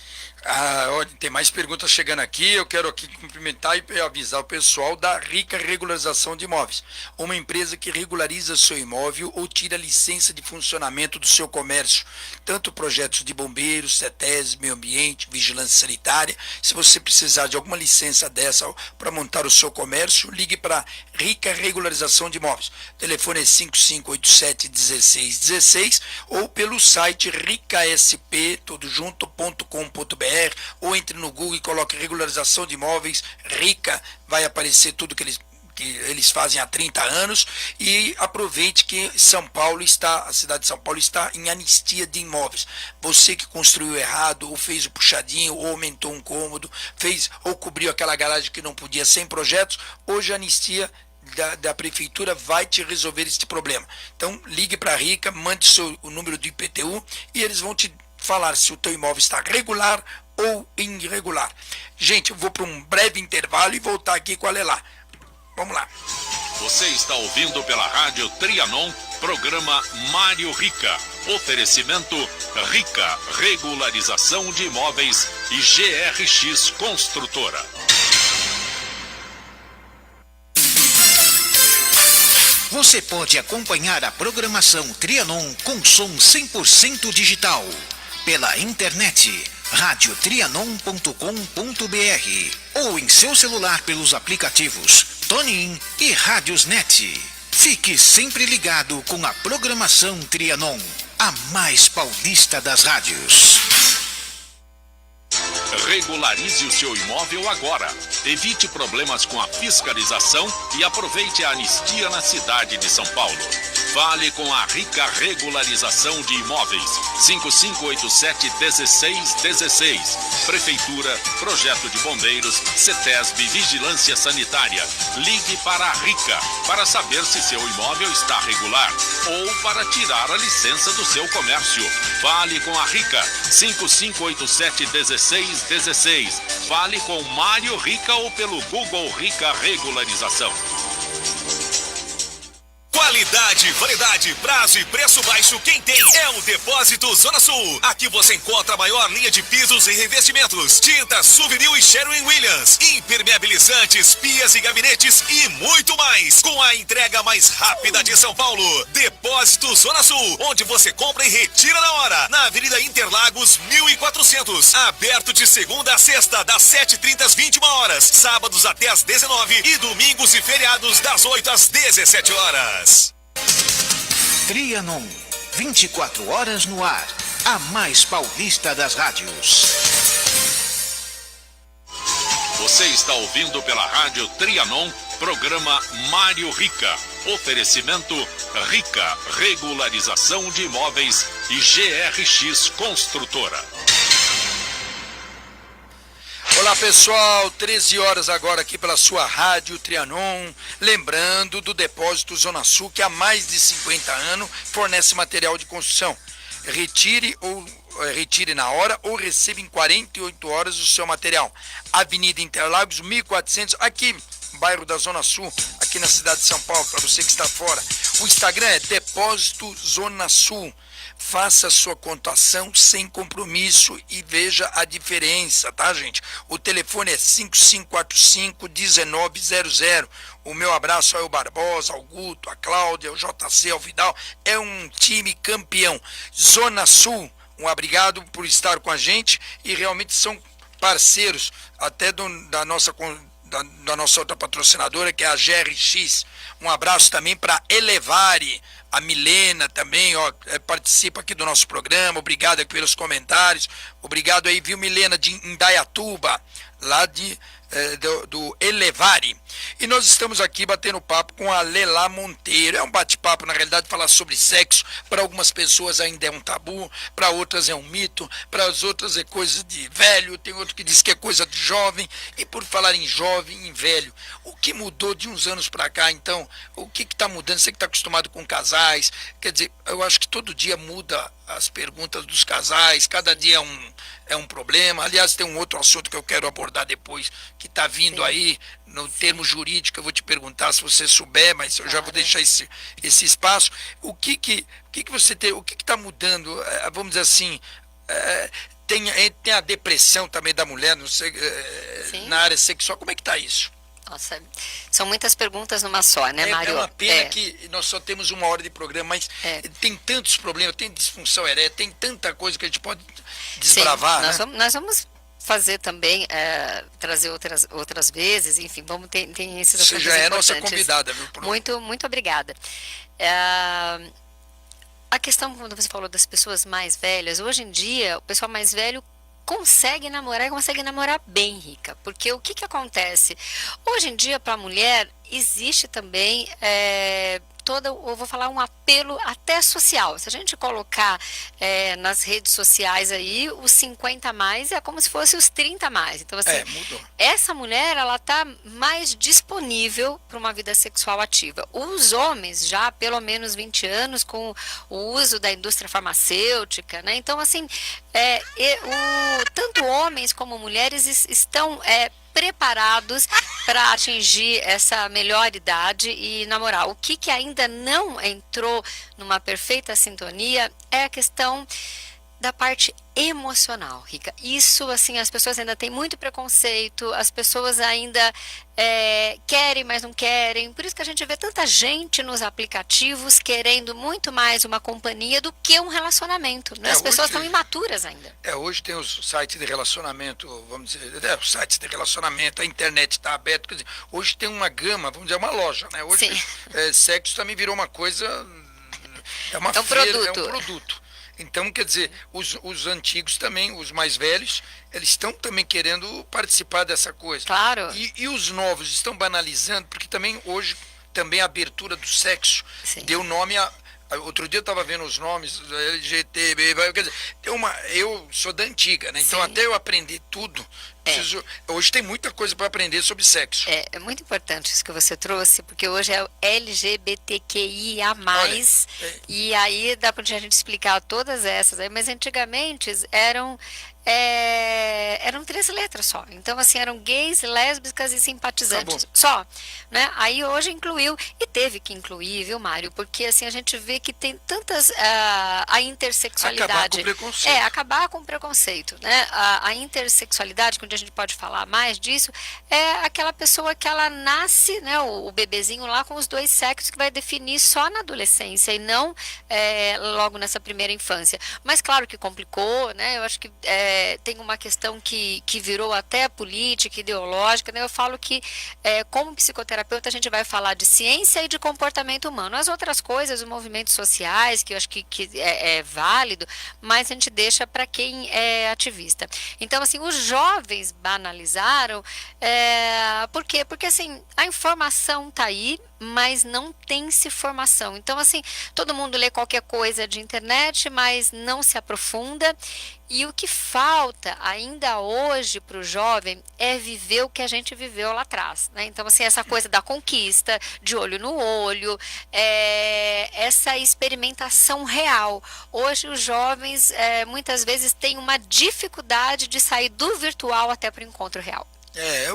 Ah, olha, tem mais perguntas chegando aqui. Eu quero aqui cumprimentar e avisar o pessoal da Rica Regularização de Imóveis, uma empresa que regulariza seu imóvel ou tira licença de funcionamento do seu comércio, tanto projetos de bombeiros, CETES, meio ambiente, vigilância sanitária. Se você precisar de alguma licença dessa para montar o seu comércio, ligue para Rica Regularização de Imóveis. O telefone é 5587-1616 ou pelo site ricasp.com.br ou entre no Google e coloque regularização de imóveis, Rica, vai aparecer tudo que eles fazem há 30 anos e aproveite que São Paulo está, a cidade de São Paulo está em anistia de imóveis. Você que construiu errado, ou fez o puxadinho, ou aumentou um cômodo, fez ou cobriu aquela garagem que não podia sem projetos, hoje a anistia da prefeitura vai te resolver este problema. Então ligue para a Rica, mande o número do IPTU e eles vão te falar se o teu imóvel está regular ou irregular. Gente, eu vou para um breve intervalo e voltar aqui com a Lelá. Vamos lá. Você está ouvindo pela Rádio Trianon, programa Mário Rica. Oferecimento Rica, regularização de imóveis e GRX Construtora. Você pode acompanhar a programação Trianon com som 100% digital pela internet radiotrianon.com.br ou em seu celular pelos aplicativos TuneIn e Radiosnet. Fique sempre ligado com a programação Trianon, a mais paulista das rádios. Regularize o seu imóvel agora. Evite problemas com a fiscalização e aproveite a anistia na cidade de São Paulo. Fale com a Rica Regularização de Imóveis. 5587-1616. Prefeitura, Projeto de Bombeiros, CETESB, Vigilância Sanitária. Ligue para a Rica para saber se seu imóvel está regular ou para tirar a licença do seu comércio. Fale com a Rica. 5587-1616. Fale com Mário Rica ou pelo Google Rica Regularização. Qualidade, variedade, prazo e preço baixo, quem tem é o Depósito Zona Sul. Aqui você encontra a maior linha de pisos e revestimentos, tintas Souvenir e Sherwin-Williams, impermeabilizantes, pias e gabinetes e muito mais, com a entrega mais rápida de São Paulo. Depósito Zona Sul, onde você compra e retira na hora, na Avenida Interlagos 1400, aberto de segunda a sexta, das 7h30 às 21 horas, sábados até às 19 e domingos e feriados das 8 às 17 horas. Trianon, 24 horas no ar, a mais paulista das rádios. Você está ouvindo pela Rádio Trianon, programa Mário Rica. Oferecimento Rica, regularização de imóveis e GRX Construtora. Olá pessoal, 13 horas agora aqui pela sua Rádio Trianon, lembrando do Depósito Zona Sul, que há mais de 50 anos fornece material de construção. Retire na hora ou receba em 48 horas o seu material. Avenida Interlagos, 1400, aqui, bairro da Zona Sul, aqui na cidade de São Paulo, para você que está fora. O Instagram é Depósito Zona Sul. Faça sua cotação sem compromisso e veja a diferença, tá, gente? O telefone é 5545-1900. O meu abraço ao Barbosa, ao Guto, a Cláudia, ao JC, ao Vidal. É um time campeão. Zona Sul, um obrigado por estar com a gente e realmente são parceiros até da nossa outra patrocinadora, que é a GRX. Um abraço também para Elevare. A Milena também, participa aqui do nosso programa. Obrigado aqui pelos comentários. Obrigado aí, viu, Milena, de Indaiatuba, lá do Elevare. E nós estamos aqui batendo papo com a Lela Monteiro. É um bate-papo, na realidade, falar sobre sexo. Para algumas pessoas ainda é um tabu, para outras é um mito, para as outras é coisa de velho, tem outro que diz que é coisa de jovem. E por falar em jovem, em velho, o que mudou de uns anos para cá, então? O que está mudando? Você que está acostumado com casais, quer dizer, eu acho que todo dia muda as perguntas dos casais, cada dia é um problema. Aliás, tem um outro assunto que eu quero abordar depois, que está vindo aí, no termo jurídico, eu vou te perguntar se você souber, mas eu já vou deixar esse espaço. O que você tem, o que está mudando, vamos dizer assim, tem a depressão também da mulher, não sei, na área sexual, como é que está isso? Nossa, são muitas perguntas numa só, né, Mário? É uma pena que nós só temos 1 hora de programa, mas tem tantos problemas, tem disfunção erétil, tem tanta coisa que a gente pode desbravar. Sim, nós vamos fazer também, trazer outras vezes, enfim, tem esses assuntos. Você já é nossa convidada, viu? Muito obrigada. A questão, quando você falou das pessoas mais velhas, hoje em dia, o pessoal mais velho consegue namorar e consegue namorar bem, Rica, porque o que acontece? Hoje em dia, para a mulher, existe também eu vou falar, um apelo até social. Se a gente colocar nas redes sociais aí, os 50 a mais é como se fosse os 30 a mais. Então, assim, mudou. Essa mulher, ela tá mais disponível para uma vida sexual ativa. Os homens, já há pelo menos 20 anos, com o uso da indústria farmacêutica, né? Então, assim, tanto homens como mulheres estão preparados para atingir essa melhor idade e namorar. O que ainda não entrou numa perfeita sintonia é a questão da parte emocional, Rica. Isso, assim, as pessoas ainda têm muito preconceito, as pessoas ainda querem, mas não querem. Por isso que a gente vê tanta gente nos aplicativos querendo muito mais uma companhia do que um relacionamento, né? As pessoas estão imaturas ainda. Hoje tem os sites de relacionamento, vamos dizer, os sites de relacionamento, a internet está aberta, quer dizer, hoje tem uma gama, vamos dizer, uma loja, né? Hoje sexo também virou uma coisa, é um produto. Então, quer dizer, os antigos também, os mais velhos, eles estão também querendo participar dessa coisa. Claro. E os novos estão banalizando, porque também hoje, também a abertura do sexo deu nome a... Outro dia eu estava vendo os nomes, LGTB, quer dizer, eu sou da antiga, né? Então até eu aprender tudo, hoje tem muita coisa para aprender sobre sexo. É muito importante isso que você trouxe, porque hoje é o LGBTQIA+, e aí dá para a gente explicar todas essas, mas antigamente eram 3 letras só. Então, assim, eram gays, lésbicas e simpatizantes. Só, né? Aí hoje incluiu, e teve que incluir, viu, Mário? Porque, assim, a gente vê que tem tantas... a intersexualidade... Acabar com o preconceito. Acabar com o preconceito, né? A intersexualidade, quando a gente pode falar mais disso, é aquela pessoa que ela nasce, né? O bebezinho lá com os 2 sexos, que vai definir só na adolescência e não logo nessa primeira infância. Mas, claro que complicou, né? Eu acho que tem uma questão que virou até política, ideológica, né? Eu falo que, como psicoterapeuta, a gente vai falar de ciência e de comportamento humano. As outras coisas, os movimentos sociais, que eu acho que é válido, mas a gente deixa para quem é ativista. Então, assim, os jovens banalizaram, por quê? Porque, assim, a informação está aí, mas não tem-se formação. Então, assim, todo mundo lê qualquer coisa de internet, mas não se aprofunda. E o que falta ainda hoje para o jovem é viver o que a gente viveu lá atrás, né? Então, assim, essa coisa da conquista, de olho no olho, essa experimentação real. Hoje os jovens muitas vezes têm uma dificuldade de sair do virtual até para o encontro real.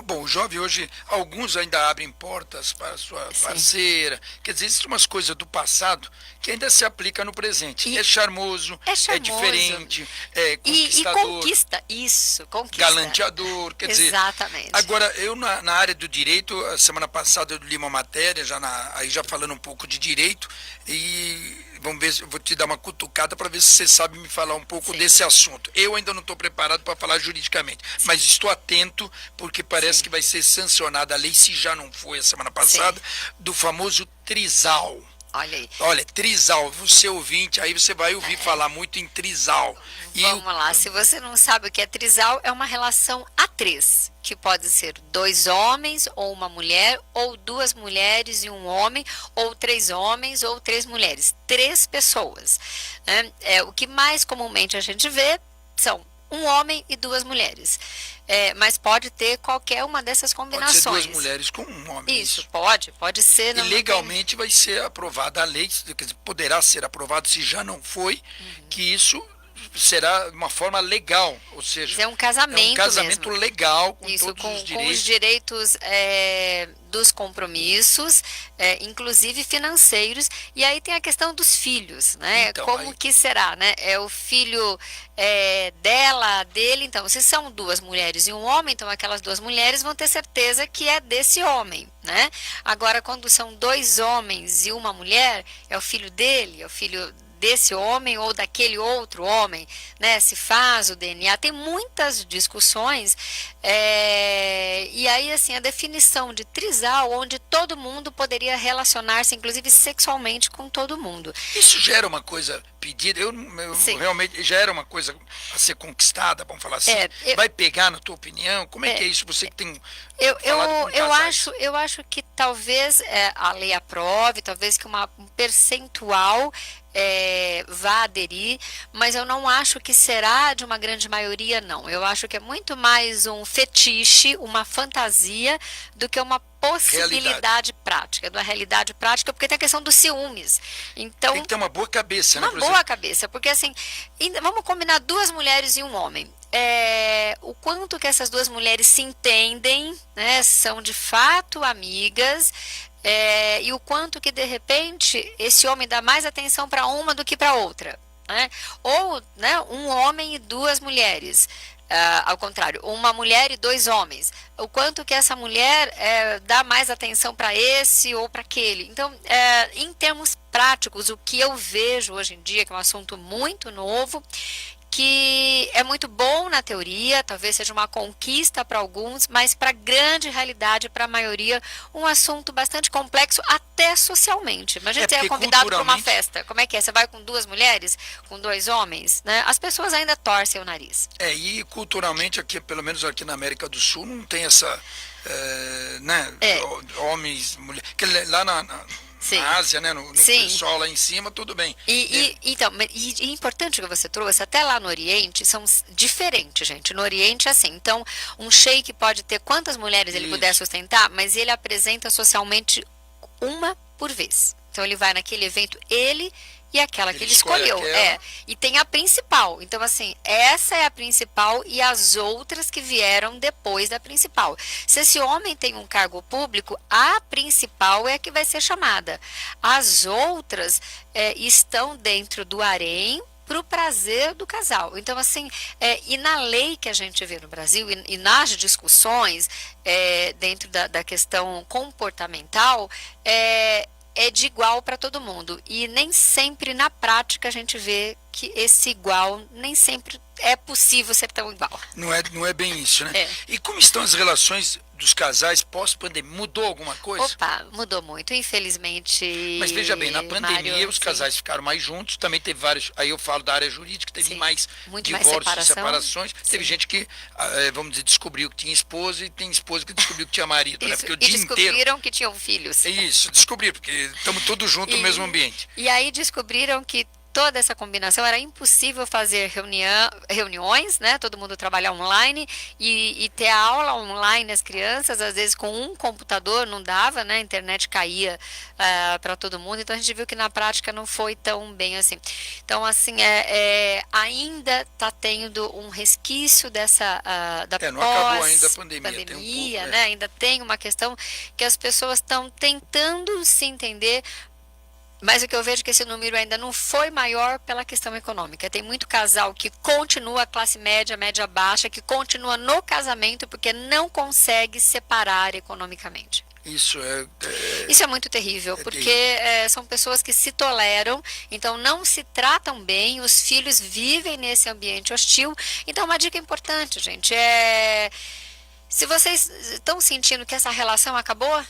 Bom, o jovem hoje, alguns ainda abrem portas para a sua parceira. Quer dizer, existem umas coisas do passado que ainda se aplica no presente. É charmoso, é diferente, é conquistador. E conquista, isso, conquista. Galanteador, quer dizer. Exatamente. Agora, eu na área do direito, a semana passada eu li uma matéria, aí já falando um pouco de direito, e vamos ver, eu vou te dar uma cutucada para ver se você sabe me falar um pouco desse assunto. Eu ainda não estou preparado para falar juridicamente, mas estou atento, porque parece que vai ser sancionada a lei, se já não foi a semana passada, do famoso trisal. Olha aí. Olha, trisal, você ouvinte, aí você vai ouvir falar muito em trisal. Vamos lá, se você não sabe o que é trisal, é uma relação a três, que pode ser 2 homens ou uma mulher, ou 2 mulheres e um homem, ou 3 homens ou 3 mulheres, 3 pessoas. Né? O que mais comumente a gente vê são um homem e 2 mulheres. Mas pode ter qualquer uma dessas combinações. Pode ser 2 mulheres com um homem. Isso, pode ser. E legalmente vai ser aprovada a lei, quer dizer, poderá ser aprovado, se já não foi, que isso será uma forma legal, ou seja, é um casamento mesmo. Legal, com isso, todos os direitos. Com os direitos dos compromissos, inclusive financeiros, e aí tem a questão dos filhos, né? Então, como que será, né? É o filho dela, dele, então, se são 2 mulheres e um homem, então aquelas 2 mulheres vão ter certeza que é desse homem, né? Agora, quando são 2 homens e uma mulher, é o filho dele, é o filho desse homem ou daquele outro homem, né? Se faz o DNA, tem muitas discussões, e aí assim, a definição de trisal, onde todo mundo poderia relacionar-se, inclusive sexualmente, com todo mundo. Isso já era uma coisa pedida, eu realmente, já era uma coisa a ser conquistada, vamos falar assim, vai pegar na tua opinião, como é que é isso, você que tem eu acho que talvez a lei aprove, talvez que um percentual vá aderir, mas eu não acho que será de uma grande maioria, não. Eu acho que é muito mais um fetiche, uma fantasia, do que uma possibilidade prática, da realidade prática, porque tem a questão dos ciúmes. Então, tem que ter uma boa cabeça, né? Uma boa cabeça, porque assim, vamos combinar 2 mulheres e um homem. O quanto que essas 2 mulheres se entendem, né, são de fato amigas, e o quanto que de repente esse homem dá mais atenção para uma do que para outra, né? Ou, né, um homem e 2 mulheres, ao contrário, uma mulher e 2 homens, o quanto que essa mulher dá mais atenção para esse ou para aquele. Então, em termos práticos, o que eu vejo hoje em dia, que é um assunto muito novo, que é muito bom na teoria, talvez seja uma conquista para alguns, mas para a grande realidade, para a maioria, um assunto bastante complexo, até socialmente. Imagina você é convidado para uma festa, como é que é? Você vai com 2 mulheres, com 2 homens, né? As pessoas ainda torcem o nariz. E culturalmente, aqui, pelo menos aqui na América do Sul, não tem essa, né, homens, mulheres, lá na Ásia, né, no pessoal lá em cima, tudo bem. Então, e importante que você trouxe, até lá no Oriente, são diferentes, gente. No Oriente, assim, então, um sheik pode ter quantas mulheres ele puder sustentar, mas ele apresenta socialmente uma por vez. Então, ele vai naquele evento, ele e aquela que ele escolheu. E tem a principal. Então, assim, essa é a principal e as outras que vieram depois da principal. Se esse homem tem um cargo público, a principal é a que vai ser chamada. As outras estão dentro do harém para o prazer do casal. Então, assim, e na lei que a gente vê no Brasil, e nas discussões dentro da questão comportamental, é de igual para todo mundo. E nem sempre na prática a gente vê que esse igual, nem sempre é possível ser tão igual. Não é bem isso, né? E como estão as relações dos casais pós-pandemia? Mudou alguma coisa? Opa, mudou muito, infelizmente. Mas veja bem, na pandemia Mário, os casais ficaram mais juntos, também teve vários, aí eu falo da área jurídica, teve Sim, mais muito mais divórcios, separação. separações. Teve Sim. gente que, vamos dizer, descobriu que tinha esposa e tem esposa que descobriu que tinha marido, né? Isso, Porque o e dia inteiro... descobriram que tinham filhos. É isso, descobriram, porque estamos todos juntos no mesmo ambiente. E aí descobriram que toda essa combinação era impossível fazer reuniões, né? Todo mundo trabalhar online e ter a aula online as crianças, às vezes com um computador não dava, né? A internet caía para todo mundo, então a gente viu que na prática não foi tão bem assim. Então, assim, ainda está tendo um resquício dessa da não acabou ainda a pandemia, tem um pouco, né? Ainda tem uma questão que as pessoas estão tentando se entender. Mas o que eu vejo é que esse número ainda não foi maior pela questão econômica. Tem muito casal que continua classe média, média baixa, que continua no casamento porque não consegue separar economicamente. Isso Isso é muito terrível, porque terrível. são pessoas que se toleram, então não se tratam bem, os filhos vivem nesse ambiente hostil. Então, uma dica importante, gente, se vocês estão sentindo que essa relação acabou,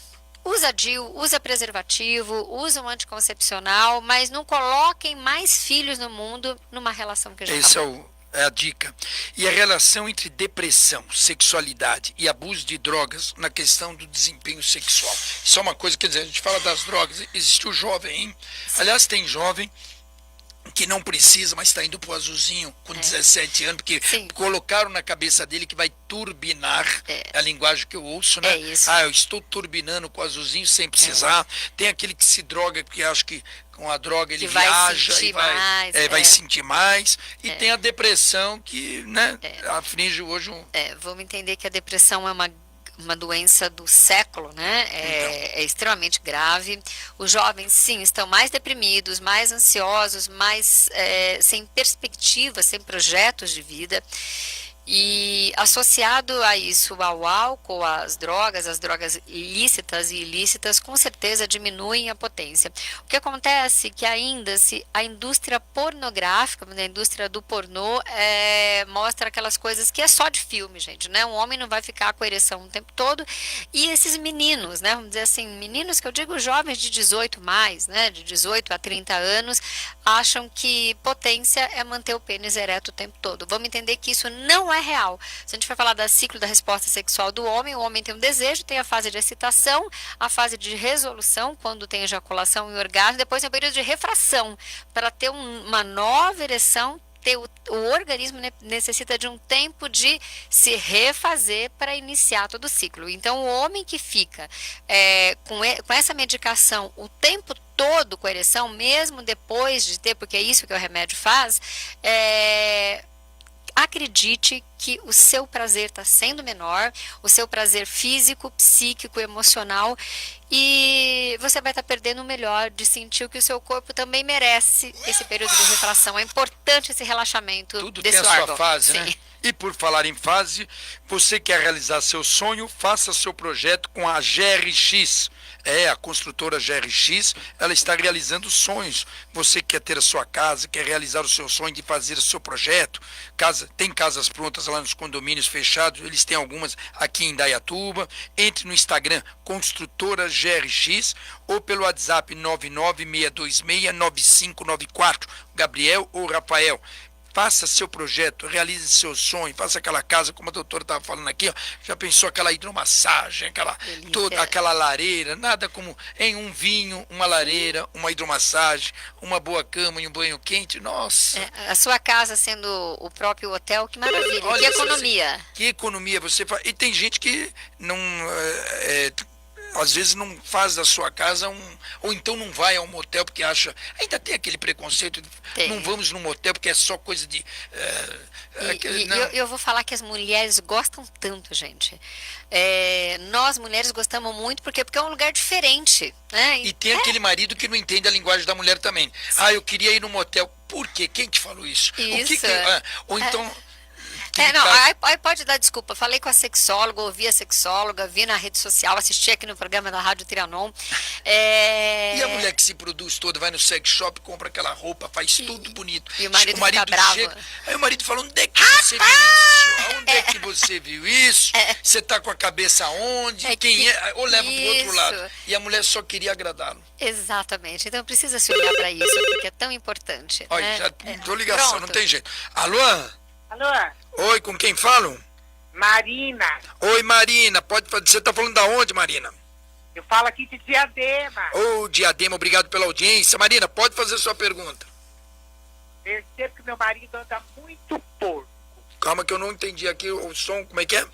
usa DIU, usa preservativo, usa um anticoncepcional, mas não coloquem mais filhos no mundo numa relação que já acabou. É a dica. E a relação entre depressão, sexualidade e abuso de drogas na questão do desempenho sexual. Isso é uma coisa, quer dizer, a gente fala das drogas, existe o jovem, hein? Aliás, tem jovem que não precisa, mas está indo pro azulzinho com 17 anos, porque colocaram na cabeça dele que vai turbinar, a linguagem que eu ouço, né? É isso. Eu estou turbinando com o azulzinho sem precisar. Tem aquele que se droga, porque acha que com a droga ele viaja e vai sentir mais. E tem a depressão que, né, aflige hoje vamos entender que a depressão é uma doença do século, né? É extremamente grave. Os jovens, sim, estão mais deprimidos, mais ansiosos, mais sem perspectivas, sem projetos de vida. E associado a isso, ao álcool, as drogas lícitas e ilícitas, com certeza diminuem a potência. O que acontece é que ainda se a indústria pornográfica, a indústria do pornô, mostra aquelas coisas que é só de filme, gente, né? Um homem não vai ficar com ereção o tempo todo. E esses meninos, né? Vamos dizer assim, meninos que eu digo jovens de 18 mais, né? De 18 a 30 anos, acham que potência é manter o pênis ereto o tempo todo. Vamos entender que isso não é real. Se a gente vai falar do ciclo da resposta sexual do homem, o homem tem um desejo, tem a fase de excitação, a fase de resolução, quando tem ejaculação e orgasmo, depois tem o período de refração. Para ter uma nova ereção, o organismo necessita de um tempo de se refazer para iniciar todo o ciclo. Então, o homem que fica com essa medicação o tempo todo com ereção, mesmo depois de ter, porque é isso que o remédio faz, acredite que o seu prazer está sendo menor, o seu prazer físico, psíquico, emocional, e você vai estar perdendo o melhor de sentir que o seu corpo também merece esse período de refração. É importante esse relaxamento Tudo desse tem a órgão. sua fase, Sim. né? E por falar em fase, você quer realizar seu sonho, faça seu projeto com a GRX. A construtora GRX, ela está realizando sonhos. Você quer ter a sua casa, quer realizar o seu sonho de fazer o seu projeto. Tem casas prontas lá nos condomínios fechados, eles têm algumas aqui em Indaiatuba. Entre no Instagram, Construtora GRX, ou pelo WhatsApp 996269594, Gabriel ou Rafael. Faça seu projeto, realize seu sonho, faça aquela casa, como a doutora estava falando aqui, ó, já pensou aquela hidromassagem, aquela lareira, nada como em um vinho, uma lareira, uma hidromassagem, uma boa cama e um banho quente, nossa. A sua casa sendo o próprio hotel, que maravilha, Olha, que economia. Que economia você faz. E tem gente que não... às vezes não faz da sua casa ou então não vai a um motel porque acha, ainda tem aquele preconceito, não vamos num motel porque é só coisa de... eu vou falar que as mulheres gostam tanto, gente. Nós mulheres gostamos muito porque é um lugar diferente, né? E tem aquele marido que não entende a linguagem da mulher também. Eu queria ir no motel. Por quê? Quem te falou isso? Isso. Ou então... aquele não, caso... aí pode dar desculpa. Falei com a sexóloga, ouvi a sexóloga, vi na rede social, assisti aqui no programa da Rádio Trianon. E a mulher que se produz toda, vai no sex shop, compra aquela roupa, faz tudo bonito. E o marido fica bravo. Aí o marido fala, onde é que você viu isso? Onde é que você viu isso? Você tá com a cabeça onde? Quem é? Ou leva pro outro lado. E a mulher só queria agradá-lo. Exatamente. Então precisa se olhar para isso, porque é tão importante. Olha, né? já tô ligação, Pronto. não tem jeito. Alô? Alô? Oi, com quem falo? Marina, Oi, Marina, pode fazer. Você tá falando da onde, Marina? eu falo aqui de Diadema. Ô, Diadema, obrigado pela audiência. Marina, pode fazer sua pergunta. Percebo que meu marido anda muito porco. Calma que eu não entendi aqui o som, como é que é?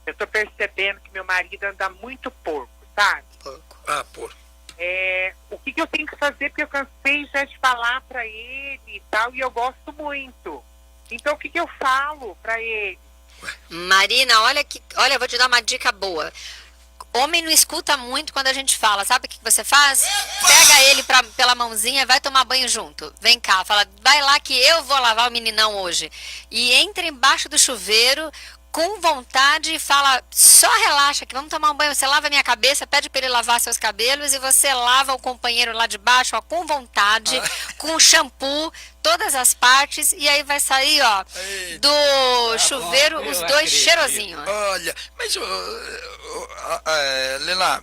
Eu tô percebendo que meu marido anda muito porco, sabe? Ah, pô. O que eu tenho que fazer? Porque eu cansei já de falar pra ele e tal, e eu gosto muito. Então o que eu falo pra ele? Marina, olha, eu vou te dar uma dica boa. Homem não escuta muito quando a gente fala. Sabe o que você faz? Pega ele pela mãozinha e vai tomar banho junto. Vem cá, fala, vai lá que eu vou lavar o meninão hoje. E entra embaixo do chuveiro com vontade e fala, só relaxa que vamos tomar um banho. Você lava a minha cabeça, pede para ele lavar seus cabelos e você lava o companheiro lá de baixo, ó, com vontade, com shampoo, todas as partes, e aí vai sair, ó, do chuveiro os dois cheirosinhos. Olha, mas, Lelá,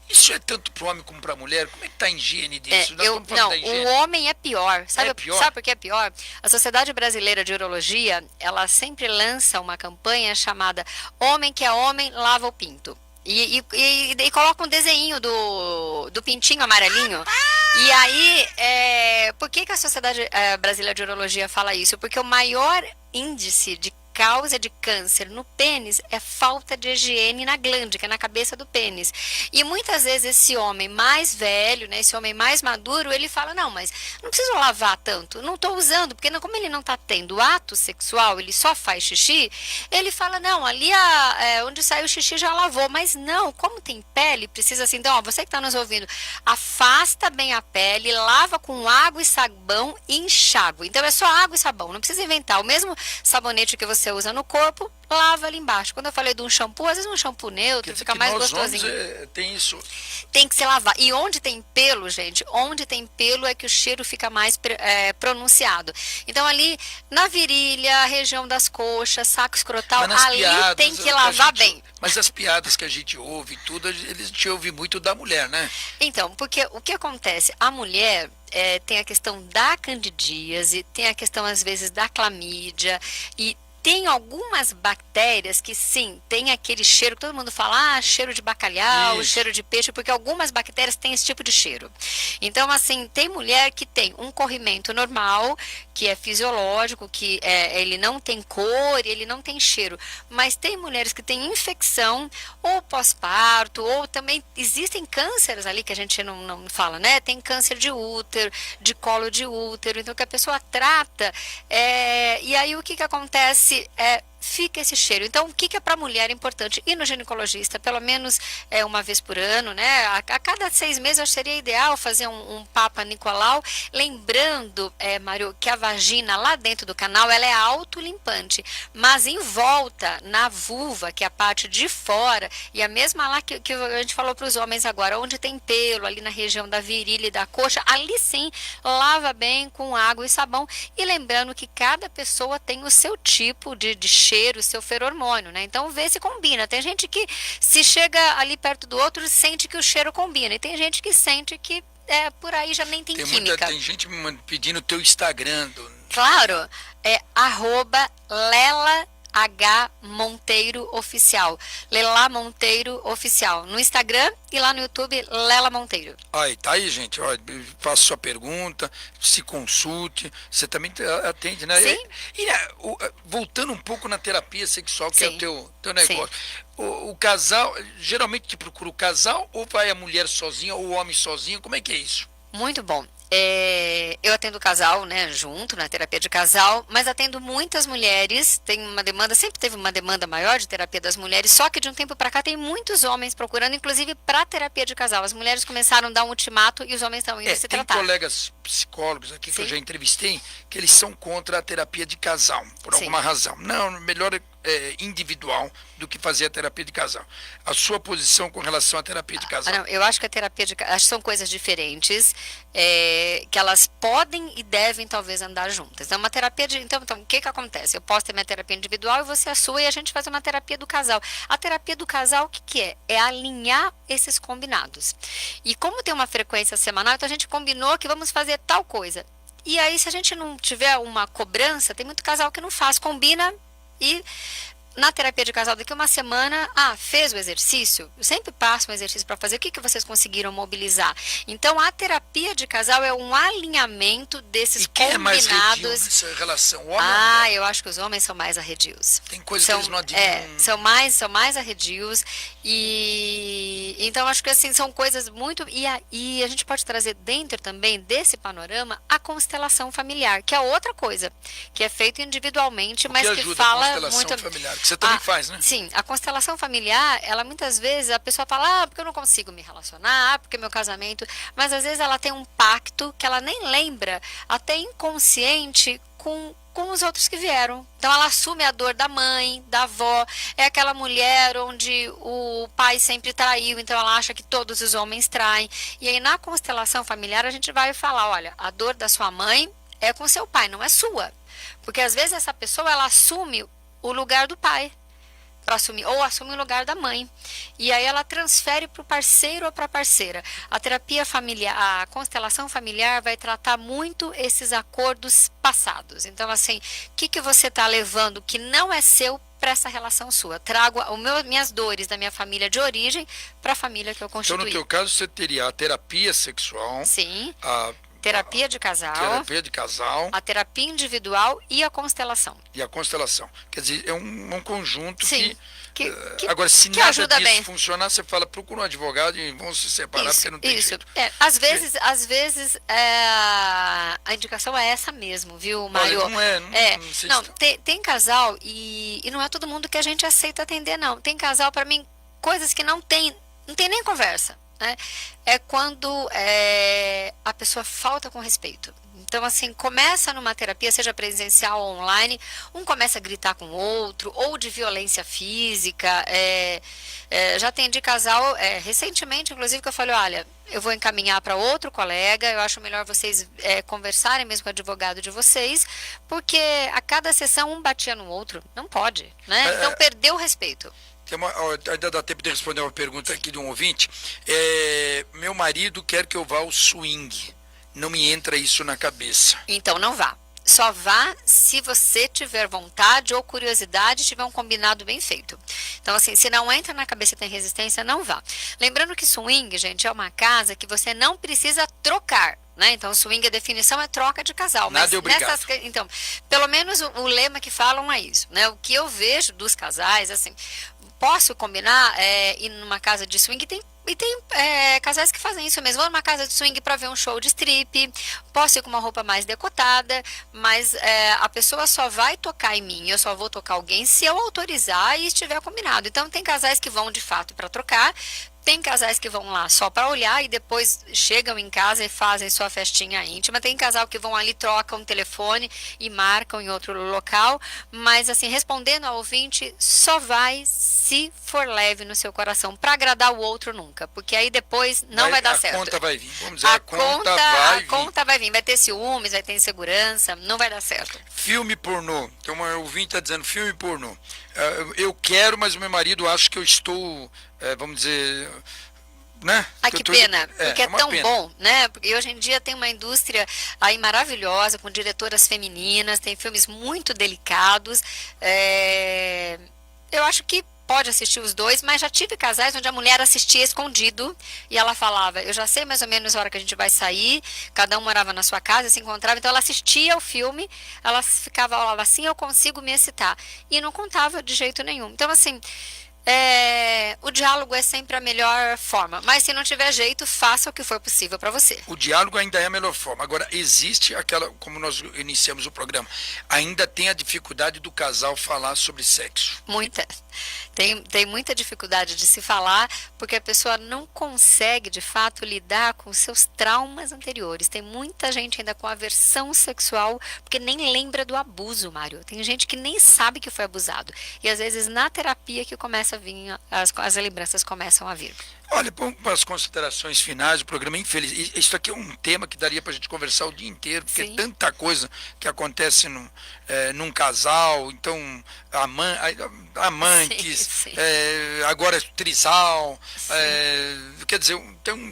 isso é tanto pro homem como pra mulher? Como é que tá a higiene disso? O homem é pior. Sabe por que é pior? A Sociedade Brasileira de Urologia, ela sempre lança uma campanha chamada Homem que é Homem, Lava o Pinto. E coloca um desenho do pintinho amarelinho. E aí, por que a Sociedade Brasileira de Urologia fala isso? Porque o maior índice de causa de câncer no pênis é falta de higiene na glândula, que é na cabeça do pênis. E muitas vezes esse homem mais velho, né, esse homem mais maduro, ele fala, não, mas não preciso lavar tanto, não estou usando, porque como ele não está tendo ato sexual, ele só faz xixi, ele fala, não, ali onde saiu o xixi já lavou, mas não, como tem pele, precisa assim, então, ó, você que está nos ouvindo, afasta bem a pele, lava com água e sabão e enxágue. Então é só água e sabão, não precisa inventar, o mesmo sabonete que você usa no corpo, lava ali embaixo. Quando eu falei de um shampoo, às vezes um shampoo neutro, fica mais gostosinho. Tem isso. Tem que se lavar. E onde tem pelo, gente, onde tem pelo é que o cheiro fica mais pronunciado. Então ali na virilha, região das coxas, saco escrotal, ali tem que lavar bem. Mas as piadas que a gente ouve, tudo, eles te ouvem muito da mulher, né? Então, porque o que acontece? A mulher tem a questão da candidíase, tem a questão às vezes da clamídia e tem algumas bactérias que sim, tem aquele cheiro que todo mundo fala, cheiro de bacalhau, cheiro de peixe, porque algumas bactérias têm esse tipo de cheiro. Então, assim, tem mulher que tem um corrimento normal, que é fisiológico, que ele não tem cor, ele não tem cheiro. Mas tem mulheres que têm infecção, ou pós-parto, ou também existem cânceres ali que a gente não fala, né? Tem câncer de útero, de colo de útero, então que a pessoa trata. E aí o que acontece? Fica esse cheiro. Então, o que é para a mulher importante? Ir no ginecologista, pelo menos uma vez por ano, né? A cada 6 meses, eu acho que seria ideal fazer um Papa Nicolau. Lembrando, Mário, que a vagina lá dentro do canal, ela é autolimpante. Mas em volta, na vulva, que é a parte de fora, e a mesma lá que a gente falou para os homens agora, onde tem pelo, ali na região da virilha e da coxa, ali sim, lava bem com água e sabão. E lembrando que cada pessoa tem o seu tipo de cheiro, o seu feromônio, né? Então vê se combina. Tem gente que se chega ali perto do outro sente que o cheiro combina e tem gente que sente que por aí já nem tem química. Tem gente me pedindo o teu Instagram. Claro, é @Lela H Monteiro Oficial. Lela Monteiro Oficial. No Instagram e lá no YouTube, Lela Monteiro. Aí, tá aí, gente. Ó, faça sua pergunta, se consulte. Você também atende, né? Sim. Voltando um pouco na terapia sexual, que Sim. é o teu negócio. O casal, geralmente te procura o casal ou vai a mulher sozinha ou o homem sozinho? Como é que é isso? Muito bom. Eu atendo casal, né, junto na terapia de casal, mas atendo muitas mulheres. Tem uma demanda, sempre teve uma demanda maior de terapia das mulheres, só que de um tempo para cá tem muitos homens procurando, inclusive para terapia de casal. As mulheres começaram a dar um ultimato e os homens estão indo se Tem tratar. colegas psicólogos aqui que eu Sim. já entrevistei que eles são contra a terapia de casal, por Sim. alguma razão. Não, melhor individual do que fazer a terapia de casal. A sua posição com relação à terapia de casal? Não, eu acho que a terapia de casal são coisas diferentes, que elas podem e devem talvez andar juntas. Então, uma terapia de. Então, o que acontece? Eu posso ter minha terapia individual e você a sua, e a gente faz uma terapia do casal. A terapia do casal, o que é? É alinhar esses combinados. E como tem uma frequência semanal, então a gente combinou que vamos fazer tal coisa. E aí, se a gente não tiver uma cobrança, tem muito casal que não faz, combina. E na terapia de casal, daqui uma semana, fez o exercício? Eu sempre passo um exercício para fazer. O que vocês conseguiram mobilizar? Então, a terapia de casal é um alinhamento desses E quem é mais redio combinados. nessa relação? O homem ou a mulher? Eu acho que os homens são mais arredios. Tem coisas que eles não adivinham. São mais arredios. E então acho que assim são coisas muito. E a gente pode trazer dentro também desse panorama a constelação familiar, que é outra coisa, que é feito individualmente, mas que ajuda a fala constelação muito. familiar, que você também faz, né? Sim, a constelação familiar, ela muitas vezes a pessoa fala, porque eu não consigo me relacionar, porque meu casamento. Mas às vezes ela tem um pacto que ela nem lembra, até inconsciente, com os outros que vieram. Então ela assume a dor da mãe, da avó. É aquela mulher onde o pai sempre traiu, então ela acha que todos os homens traem. E aí na constelação familiar a gente vai falar, olha, a dor da sua mãe é com seu pai, não é sua. Porque às vezes essa pessoa ela assume o lugar do pai. Ou assume o lugar da mãe. E aí ela transfere para o parceiro ou para a parceira. A terapia familiar, a constelação familiar vai tratar muito esses acordos passados. Então, assim, o que você está levando que não é seu para essa relação sua? Trago minhas dores da minha família de origem para a família que eu constituí. Então, no teu caso, você teria a terapia sexual, Sim. a Terapia de casal, a terapia individual e a constelação. E a constelação. Quer dizer, é um conjunto Sim, que agora, se nada ajuda disso bem. funcionar, você fala, procura um advogado e vão se separar, porque não tem jeito. Às vezes a indicação é essa mesmo, viu, Mário? Olha, não sei se tem casal e não é todo mundo que a gente aceita atender, não. Tem casal, para mim, coisas que não tem nem conversa. Né? É quando a pessoa falta com respeito. Então, assim, começa numa terapia, seja presencial ou online, um começa a gritar com o outro, ou de violência física. Já atendi casal, recentemente, inclusive, que eu falei, olha, eu vou encaminhar para outro colega, eu acho melhor vocês conversarem mesmo com o advogado de vocês, porque a cada sessão um batia no outro. Não pode, né? Então, perdeu o respeito. Ainda dá tempo de responder uma pergunta aqui de um ouvinte. Meu marido quer que eu vá ao swing. Não me entra isso na cabeça. Então não vá. Só vá se você tiver vontade ou curiosidade, tiver um combinado bem feito. Então, assim, se não entra na cabeça e tem resistência, não vá. Lembrando que swing, gente, é uma casa que você não precisa trocar. Né? Então, swing, a definição é troca de casal. Nada é obrigado. Então, pelo menos o lema que falam é isso. Né? O que eu vejo dos casais, assim, posso combinar ir numa casa de swing e tem casais que fazem isso mesmo. Vou numa casa de swing para ver um show de strip, posso ir com uma roupa mais decotada, mas a pessoa só vai tocar em mim, eu só vou tocar alguém se eu autorizar e estiver combinado. Então tem casais que vão de fato para trocar, tem casais que vão lá só para olhar e depois chegam em casa e fazem sua festinha íntima. Tem casal que vão ali, trocam o telefone e marcam em outro local. Mas, assim, respondendo ao ouvinte, só vai se for leve no seu coração. Para agradar o outro, nunca. Porque aí depois não vai dar certo. A conta vai vir. Vamos dizer, a conta vai vir. Vai ter ciúmes, vai ter insegurança. Não vai dar certo. Filme pornô. Tem uma ouvinte está dizendo, filme pornô. Eu quero, mas o meu marido acha que eu estou... vamos dizer, né? Que pena, porque é tão pena. bom, né? Porque hoje em dia tem uma indústria aí maravilhosa, com diretoras femininas, tem filmes muito delicados. Eu acho que pode assistir os dois, mas já tive casais onde a mulher assistia escondido e ela falava, eu já sei mais ou menos a hora que a gente vai sair, cada um morava na sua casa, se encontrava, então ela assistia o filme, ela falava assim, eu consigo me excitar. E não contava de jeito nenhum. Então, assim, O diálogo é sempre a melhor forma, mas se não tiver jeito, faça o que for possível para você. O diálogo ainda é a melhor forma. Agora, existe aquela, como nós iniciamos o programa, ainda tem a dificuldade do casal falar sobre sexo. Muita. Tem muita dificuldade de se falar, porque a pessoa não consegue, de fato, lidar com os seus traumas anteriores. Tem muita gente ainda com aversão sexual, porque nem lembra do abuso, Mário. Tem gente que nem sabe que foi abusado. E às vezes na terapia que começa a vir, as lembranças começam a vir. Olha, para as considerações finais do programa, infeliz. Isso aqui é um tema que daria para a gente conversar o dia inteiro, porque Sim. é tanta coisa que acontece num casal, então amantes, Sim, sim. agora trisal, quer dizer,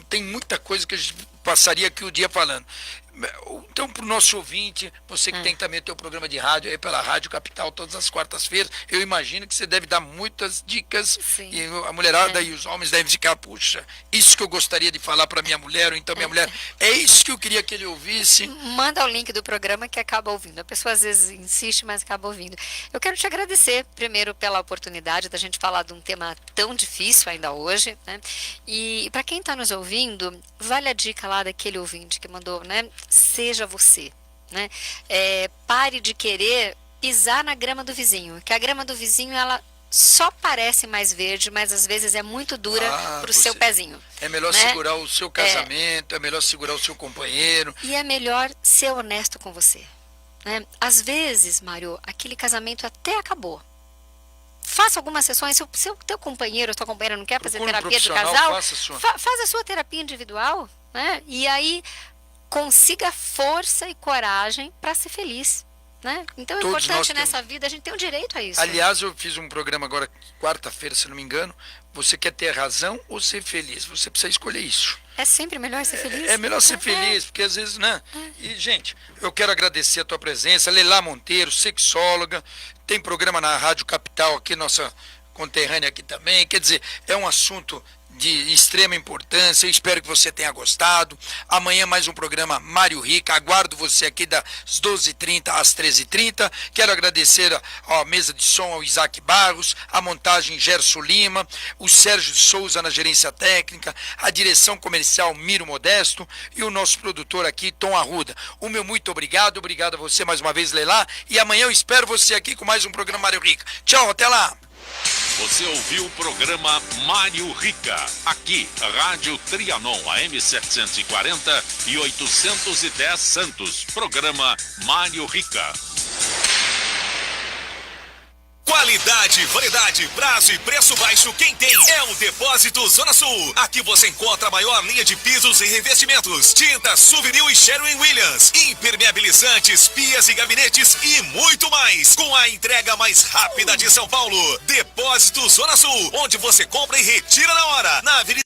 tem muita coisa que a gente passaria aqui o dia falando. Então, para o nosso ouvinte, você que tem também o teu programa de rádio, aí pela Rádio Capital, todas as quartas-feiras, eu imagino que você deve dar muitas dicas. Sim. E a mulherada e os homens devem ficar, puxa, isso que eu gostaria de falar para minha mulher, ou então minha mulher, é isso que eu queria que ele ouvisse. Manda o link do programa que acaba ouvindo. A pessoa às vezes insiste, mas acaba ouvindo. Eu quero te agradecer, primeiro, pela oportunidade da gente falar de um tema tão difícil ainda hoje, né? E para quem está nos ouvindo, vale a dica lá daquele ouvinte que mandou, né? Seja você, né? Pare de querer pisar na grama do vizinho, que a grama do vizinho, ela só parece mais verde, mas às vezes é muito dura para o seu pezinho. É melhor né? segurar o seu casamento, é melhor segurar o seu companheiro. E é melhor ser honesto com você, né? Às vezes, Mário, aquele casamento até acabou. Faça algumas sessões, se o teu companheiro ou sua companheira não quer fazer Procure um terapia do profissional, casal, faça faz a sua terapia individual, né? E aí consiga força e coragem para ser feliz, né? Então é Todos nós importante nessa vida, a gente tem o direito a isso. Aliás, eu fiz um programa agora, quarta-feira, se não me engano. Você quer ter razão ou ser feliz? Você precisa escolher isso. É sempre melhor ser feliz. É melhor ser feliz, porque às vezes, né? E, gente, eu quero agradecer a tua presença. Leila Monteiro, sexóloga, tem programa na Rádio Capital aqui, nossa conterrânea aqui também. Quer dizer, é um assunto de extrema importância. Eu espero que você tenha gostado. Amanhã mais um programa Mário Rica. Aguardo você aqui das 12h30 às 13h30. Quero agradecer a mesa de som ao Isaac Barros, a montagem Gerson Lima, o Sérgio de Souza na gerência técnica, a direção comercial Miro Modesto e o nosso produtor aqui, Tom Arruda. O meu muito obrigado. Obrigado a você mais uma vez, Leila. E amanhã eu espero você aqui com mais um programa Mário Rica. Tchau, até lá. Você ouviu o programa Mário Rica, aqui, Rádio Trianon, AM 740 e 810 Santos. Programa Mário Rica. Qualidade, variedade, prazo e preço baixo, quem tem é o Depósito Zona Sul. Aqui você encontra a maior linha de pisos e revestimentos, tinta Souvenir e Sherwin-Williams, impermeabilizantes, pias e gabinetes e muito mais. Com a entrega mais rápida de São Paulo. Depósito Zona Sul, onde você compra e retira na hora. Na Avenida